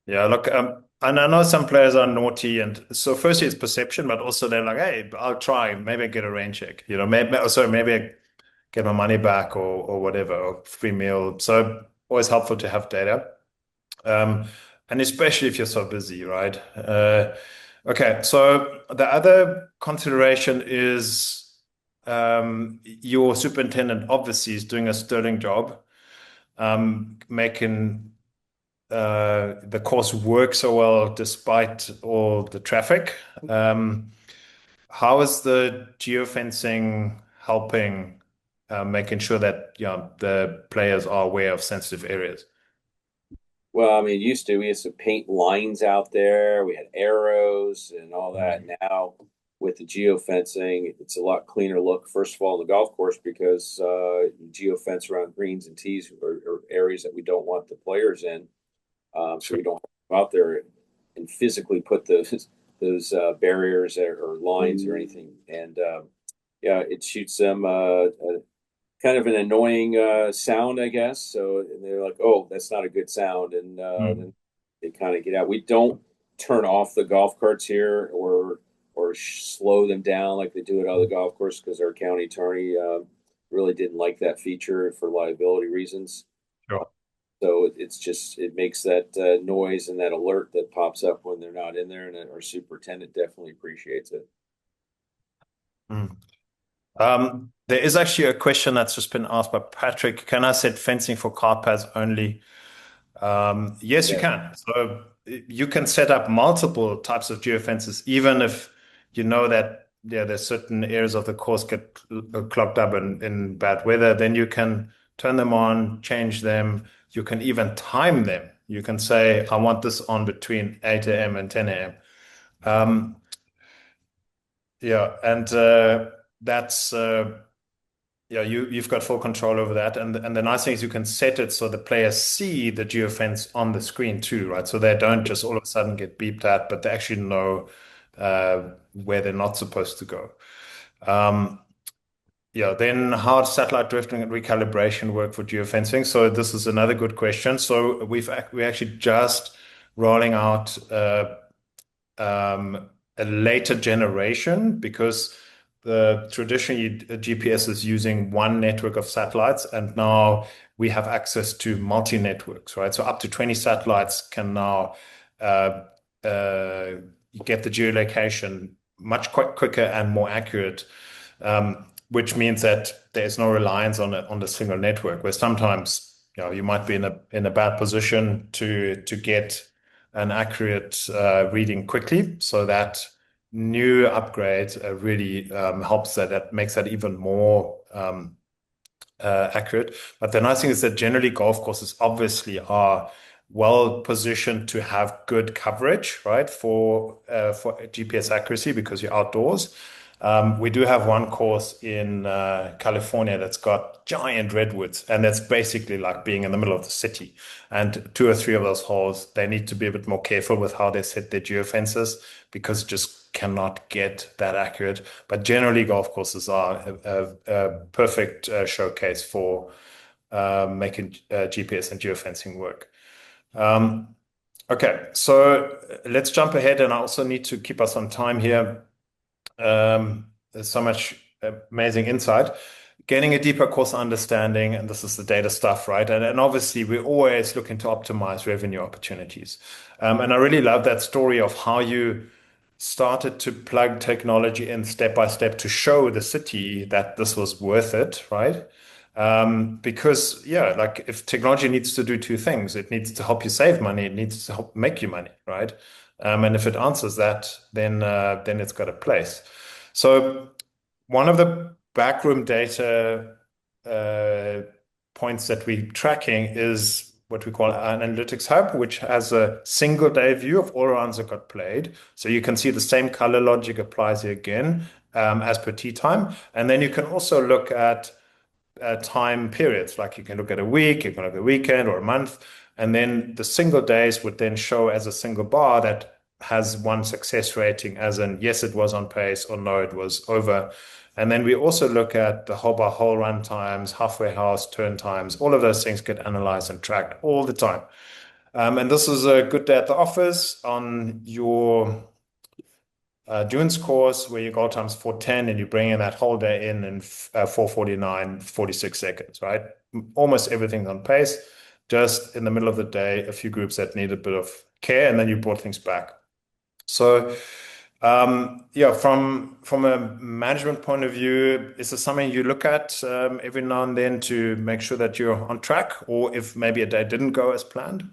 Yeah, look, and I know some players are naughty, and so firstly it's perception, but also they're like, hey, I'll try, maybe I get a rain check, maybe also maybe I get my money back or whatever, or free meal. So always helpful to have data. Um, and especially if you're so busy, right? Okay, so the other consideration is your superintendent obviously is doing a sterling job, making the course work so well despite all the traffic. How is the geofencing helping making sure that the players are aware of sensitive areas? Well, I mean, we used to paint lines out there. We had arrows and all that. Now with the geofencing, it's a lot cleaner look. First of all, on the golf course because geofence around greens and tees or areas that we don't want the players in, so we don't have to go out there and physically put those barriers or lines or anything. And yeah, it shoots them kind of an annoying sound, I guess. So and they're like, "Oh, that's not a good sound," and then they kind of get out. We don't turn off the golf carts here or slow them down like they do at other golf courses because our county attorney really didn't like that feature for liability reasons. Sure. So it makes that noise and that alert that pops up when they're not in there, and our superintendent definitely appreciates it. There is actually a question that's just been asked by Patrick. Can I set fencing for car paths only? Yes, you can. So you can set up multiple types of geofences, even if you know that there's certain areas of the course get clogged up in bad weather. Then you can turn them on, change them. You can even time them. You can say, I want this on between 8 a.m. and 10 a.m. Yeah, and that's you've got full control over that. And the nice thing is you can set it so the players see the geofence on the screen too, right? So they don't just all of a sudden get beeped at, but they actually know where they're not supposed to go. Yeah, then how does satellite drifting and recalibration work for geofencing? So this is another good question. So we're actually just rolling out a later generation because the traditionally GPS is using one network of satellites, and now we have access to multi-networks, right? So up to 20 satellites can now get the geolocation much quicker and more accurate, which means that there's no reliance on the single network. Where sometimes you might be in a bad position to get an accurate reading quickly. So that new upgrade really helps that makes that even more accurate. But the nice thing is that generally golf courses obviously are well positioned to have good coverage, right, for GPS accuracy because you're outdoors. We do have one course in California that's got giant redwoods, and that's basically like being in the middle of the city. And 2 or 3 of those holes, they need to be a bit more careful with how they set their geofences because it just cannot get that accurate. But generally, golf courses are a perfect showcase for making GPS and geofencing work. Okay, so let's jump ahead, and I also need to keep us on time here. There's so much amazing insight. Gaining a deeper course understanding, and this is the data stuff, right? And obviously, we're always looking to optimize revenue opportunities. And I really love that story of how you started to plug technology in step by step to show the city that this was worth it, right? Because like if technology needs to do 2 things, it needs to help you save money, it needs to help make you money, right? And if it answers that, then it's got a place. So one of the backroom data points that we're tracking is what we call an analytics hub, which has a single day view of all rounds that got played. So you can see the same color logic applies here again as per tee time. And then you can also look at time periods, like you can look at a week, you can look at a weekend or a month, and then the single days would then show as a single bar that has one success rating, as in yes, it was on pace, or no, it was over. And then we also look at the hole by hole run times, halfway house, turn times, all of those things get analyzed and tracked all the time. And this is a good day at the office on your Dunes course where you go times 410 and you bring in that whole day in 449, 46 seconds, right? Almost everything's on pace. Just in the middle of the day, a few groups that need a bit of care, and then you brought things back. So, from a management point of view, is this something you look at every now and then to make sure that you're on track, or if maybe a day didn't go as planned?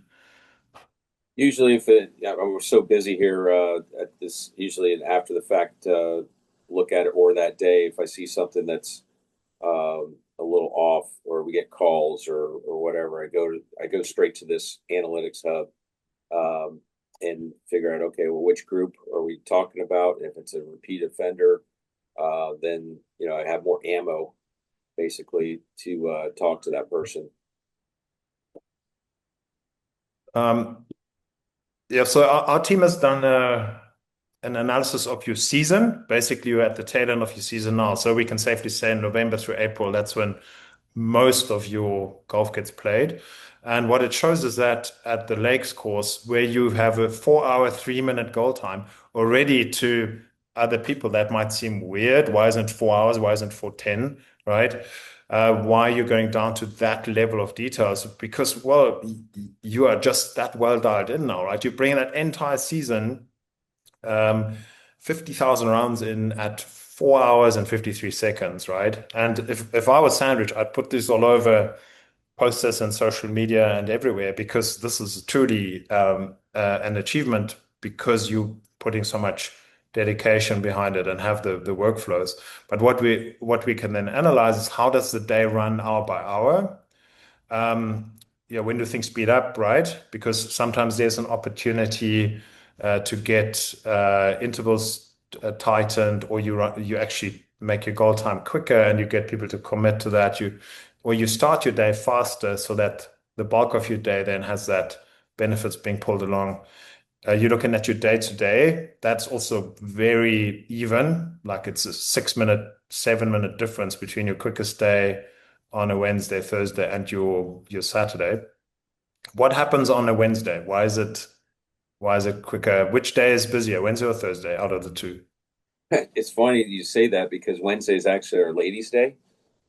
Usually, we're so busy here at this, usually after the fact, look at it or that day. If I see something that's a a little off, or we get calls or whatever, I go straight to this analytics hub, and figure out, okay, well, which group are we talking about? If it's a repeat offender, then I have more ammo basically to talk to that person. Yeah, so our team has done an analysis of your season. Basically, you're at the tail end of your season now. So we can safely say in November through April, that's when most of your golf gets played. And what it shows is that at the Lakes course, where you have a 4-hour, 3-minute goal time, already to other people that might seem weird. Why isn't 4 hours? Why isn't 4:10? Right? Why you're going down to that level of details? Because, well, you are just that well dialed in now, right? You bring that entire season, 50,000 rounds in at 4 hours and 53 seconds, right? And if I was Sandridge, I'd put this all over, post this in social media and everywhere, because this is truly an achievement, because you're putting so much dedication behind it and have the workflows. But what we can then analyze is, how does the day run hour by hour? When do things speed up, right? Because sometimes there's an opportunity to get intervals tightened, or you actually make your goal time quicker and you get people to commit to that. You start your day faster so that the bulk of your day then has that benefits being pulled along. You're looking at your day to day. That's also very even. Like, it's a 6-minute, 7-minute difference between your quickest day on a Wednesday, Thursday, and your Saturday. What happens on a Wednesday? Why is it quicker? Which day is busier, Wednesday or Thursday, out of the two? It's funny you say that, because Wednesday is actually our ladies' day.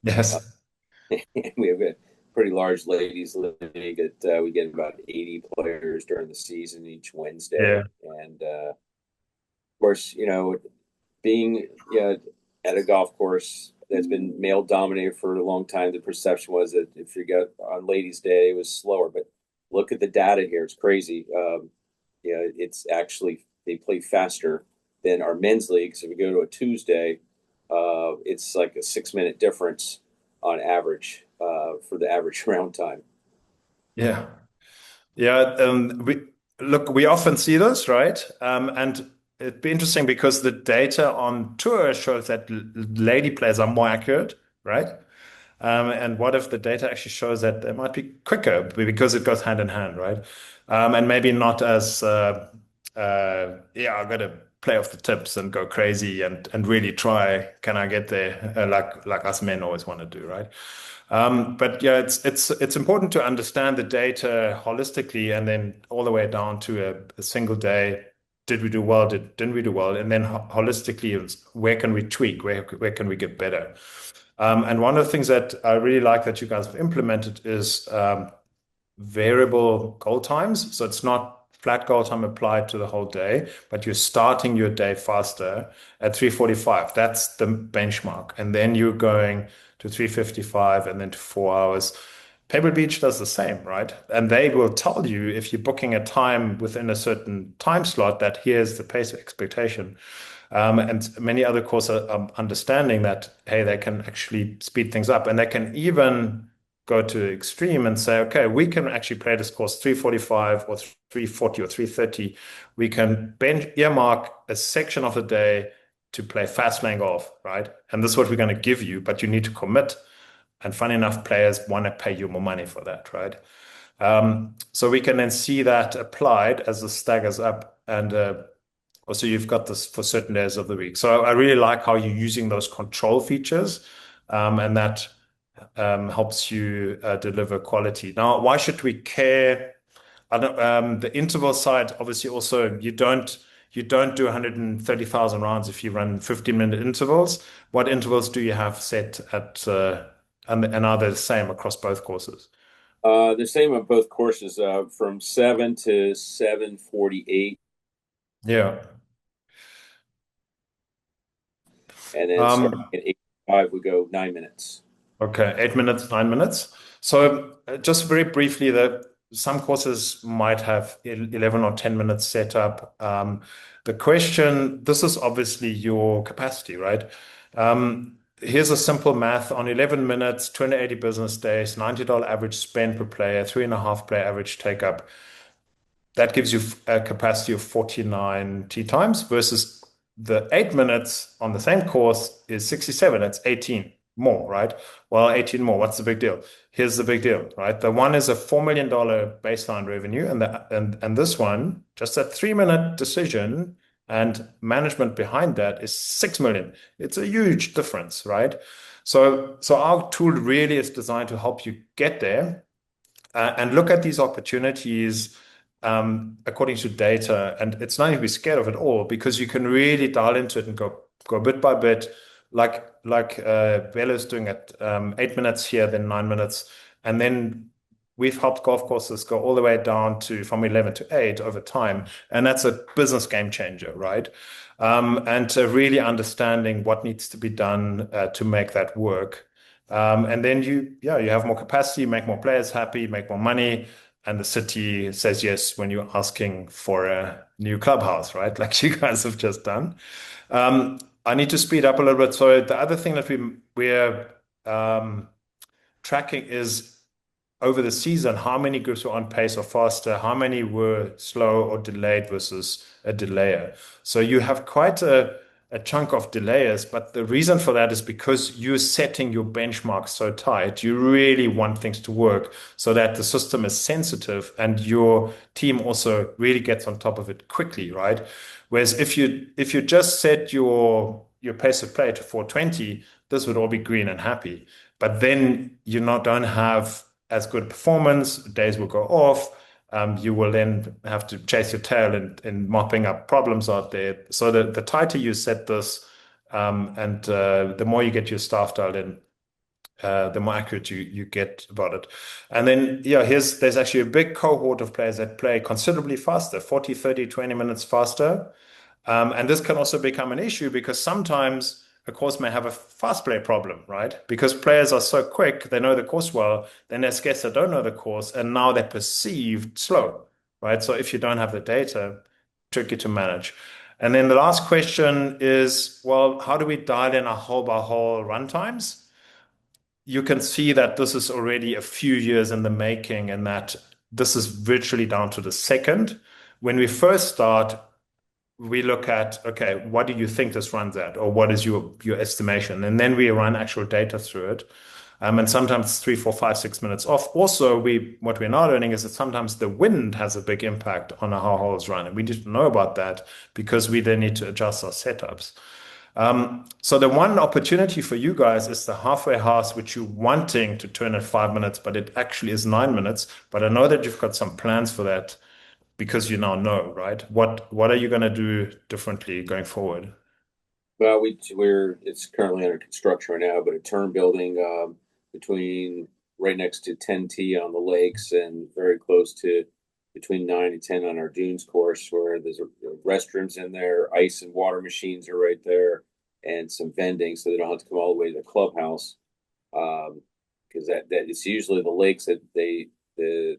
Yes. We have a pretty large ladies league. We get about 80 players during the season each Wednesday. Yeah. And of course, being at a golf course that's been male dominated for a long time, the perception was that if you got on ladies' day, it was slower. But look at the data here; it's crazy. It's actually, they play faster than our men's leagues. If we go to a Tuesday, it's like a 6-minute difference on average for the average round time. Yeah. We often see this, right? And it'd be interesting, because the data on tour shows that lady players are more accurate, right? And what if the data actually shows that they might be quicker, because it goes hand in hand, right? And maybe not as I've got to play off the tips and go crazy and really try. Can I get there? Like us men always want to do, right? But yeah, it's important to understand the data holistically, and then all the way down to a single day. Did we do well? Didn't we do well? And then holistically, where can we tweak? Where can we get better? And one of the things that I really like that you guys have implemented is variable goal times. So it's not flat goal time applied to the whole day, but you're starting your day faster at 3:45. That's the benchmark. And then you're going to 3:55 and then to 4 hours. Pebble Beach does the same, right? And they will tell you, if you're booking a time within a certain time slot, that here's the pace expectation. And many other courses are understanding that, hey, they can actually speed things up, and they can even go to extreme and say, okay, we can actually play this course 3:45 or 3:40 or 3:30. We can earmark a section of the day to play fast lane golf, right? And this is what we're going to give you, but you need to commit. And funny enough, players want to pay you more money for that, right? So we can then see that applied as the staggers up, and also you've got this for certain days of the week. So I really like how you're using those control features, and that helps you deliver quality. Now, why should we care? The interval side, obviously, also you don't do 130,000 rounds if you run 15-minute intervals. What intervals do you have set at, and are they the same across both courses? The same on both courses, from 7 to 7:48. Yeah. And then starting at 8:05, we go 9 minutes. Okay, 8 minutes, 9 minutes. So just very briefly, some courses might have 11 or 10 minutes set up. The question, this is obviously your capacity, right? here's a simple math on 11 minutes, 280 business days, $90 average spend per player, 3.5 player average take up. That gives you a capacity of 49 tee times versus the 8 minutes on the same course is 67. That's 18 more, right? Well, 18 more. What's the big deal? Here's the big deal, right? The one is a $4 million baseline revenue, and this one, just a 3-minute decision and management behind that is 6 million. It's a huge difference, right? So our tool really is designed to help you get there and look at these opportunities according to data. And it's nothing to be scared of at all because you can really dial into it and go bit by bit, like Bela's doing at 8 minutes here, then 9 minutes. And then we've helped golf courses go all the way down to from 11 to 8 over time. And that's a business game changer, right? And really understanding what needs to be done to make that work. And then you have more capacity, make more players happy, make more money. And the city says yes when you're asking for a new clubhouse, right? Like you guys have just done. I need to speed up a little bit. So the other thing that we're tracking is over the season, how many groups were on pace or faster, how many were slow or delayed versus a delayer. So you have quite a chunk of delayers, but the reason for that is because you're setting your benchmarks so tight. You really want things to work so that the system is sensitive and your team also really gets on top of it quickly, right? Whereas if you just set your pace of play to 420, this would all be green and happy. But then you don't have as good performance, days will go off. You will then have to chase your tail in mopping up problems out there. So the tighter you set this, and the more you get your staff dialed in, the more accurate you get about it. And then, there's actually a big cohort of players that play considerably faster, 40, 30, 20 minutes faster. And this can also become an issue because sometimes a course may have a fast play problem, right? Because players are so quick, they know the course well, then there's guests that don't know the course, and now they're perceived slow, right? So if you don't have the data, tricky to manage. And then the last question is, well, how do we dial in our hole-by-hole runtimes? You can see that this is already a few years in the making and that this is virtually down to the second. When we first start, we look at, okay, what do you think this runs at? Or what is your estimation? And then we run actual data through it. And sometimes it's 3, 4, 5, 6 minutes off. Also, what we're now learning is that sometimes the wind has a big impact on how holes run. And we didn't know about that because we then need to adjust our setups. So the one opportunity for you guys is the halfway house, which you're wanting to turn at 5 minutes, but it actually is 9 minutes. But I know that you've got some plans for that because you now know, right? What are you going to do differently going forward? Well, it's currently under construction right now, but a turn building between right next to 10T on the lakes and very close to between 9 and 10 on our dunes course, where there's restrooms in there, ice and water machines are right there, and some vending, so they don't have to come all the way to the clubhouse. Because that it's usually the lakes that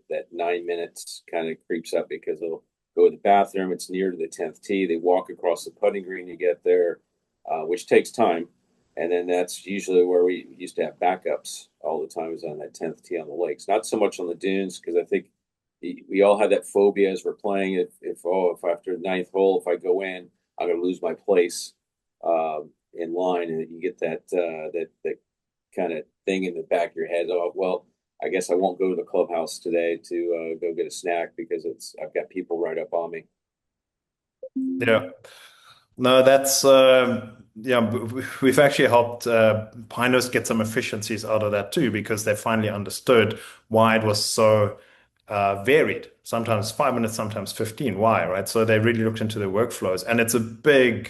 that 9 minutes kind of creeps up because they'll go to the bathroom. It's near to the 10th tee. They walk across the putting green to get there, which takes time. And then that's usually where we used to have backups all the time, is on that 10th tee on the lakes. Not so much on the dunes, because I think we all had that phobia as we're playing. If after the 9th hole, if I go in, I'm going to lose my place in line. And you get that kind of thing in the back of your head. Oh, well, I guess I won't go to the clubhouse today to go get a snack because I've got people right up on me. Yeah. No, that's we've actually helped Pinehurst get some efficiencies out of that too, because they finally understood why it was so varied. Sometimes 5 minutes, sometimes 15. Why, right? So they really looked into their workflows, and it's a big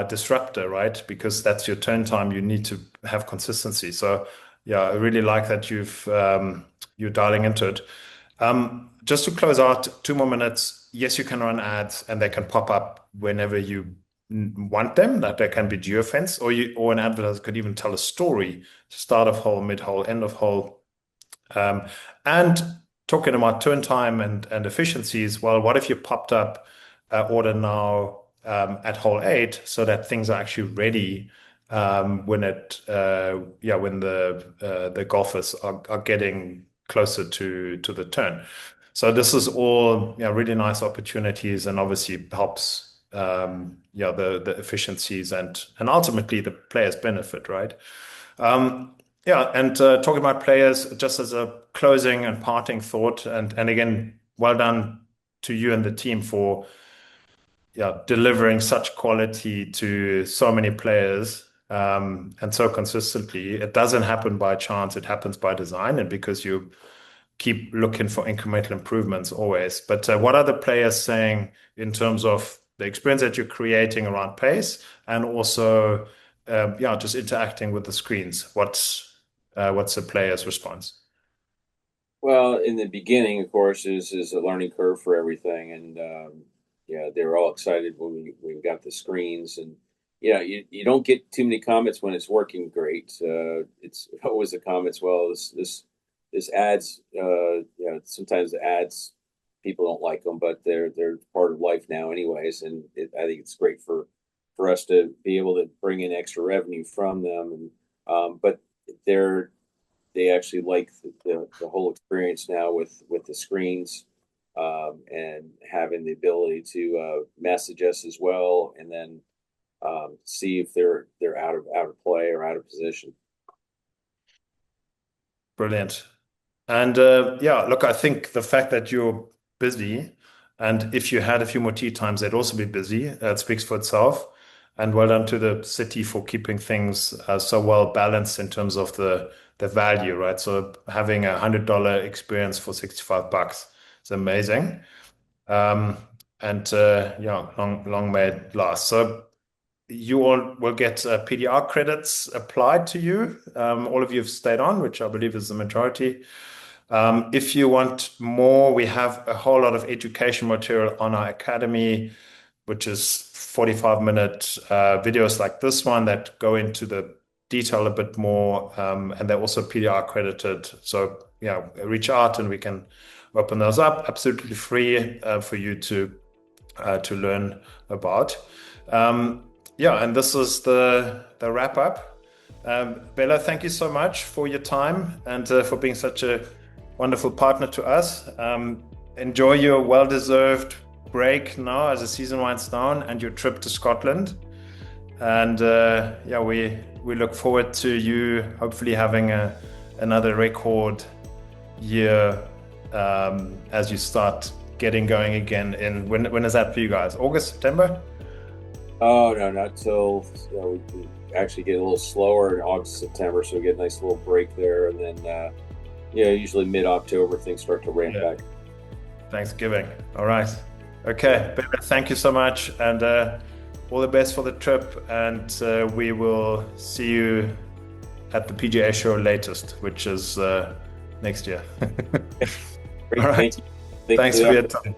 disruptor, right? Because that's your turn time. You need to have consistency. So yeah, I really like that you're dialing into it. Just to close out, 2 more minutes. Yes, you can run ads, and they can pop up whenever you want them. That they can be geofence, or an advertiser could even tell a story: start of hole, mid hole, end of hole. And talking about turn time and efficiencies, well, what if you popped up order now at hole 8 so that things are actually ready when the golfers are getting closer to the turn. So this is all really nice opportunities, and obviously helps the efficiencies and ultimately the players benefit, right? And talking about players, just as a closing and parting thought, and again, well done to you and the team for delivering such quality to so many players, and so consistently. It doesn't happen by chance, it happens by design, and because you keep looking for incremental improvements always. But what are the players saying in terms of the experience that you're creating around pace, and also just interacting with the screens? What's the player's response? Well, in the beginning, of course, is a learning curve for everything, and they were all excited when we got the screens, and you don't get too many comments when it's working great. It's always the comments. Well, this ads, sometimes the ads, people don't like them, but they're part of life now, anyways, and I think it's great for us to be able to bring in extra revenue from them, and but they actually like the whole experience now with the screens, and having the ability to message us as well, and then see if they're out of play or out of position. Brilliant. And look, I think the fact that you're busy, and if you had a few more tea times, they'd also be busy. It speaks for itself. And well done to the city for keeping things so well balanced in terms of the value, right? So having $100 experience for $65 is amazing. Long may it last. So you all will get PDR credits applied to you. All of you have stayed on, which I believe is the majority. If you want more, we have a whole lot of education material on our academy, which is 45-minute videos like this one that go into the detail a bit more, and they're also PDR accredited. So reach out and we can open those up, absolutely free for you to learn about. And this is the wrap up. Bela, thank you so much for your time and for being such a wonderful partner to us. Enjoy your well-deserved break now as the season winds down, and your trip to Scotland. And we look forward to you hopefully having another record year as you start getting going again. When is that for you guys? August, September? Oh no, not till we actually get a little slower in August, September, so we get a nice little break there, and then usually mid-October things start to ramp back. Thanksgiving. All right. Okay, Bela, thank you so much, and all the best for the trip, and we will see you at the PGA show latest, which is next year. Great, all right. thank you. Thanks for your time.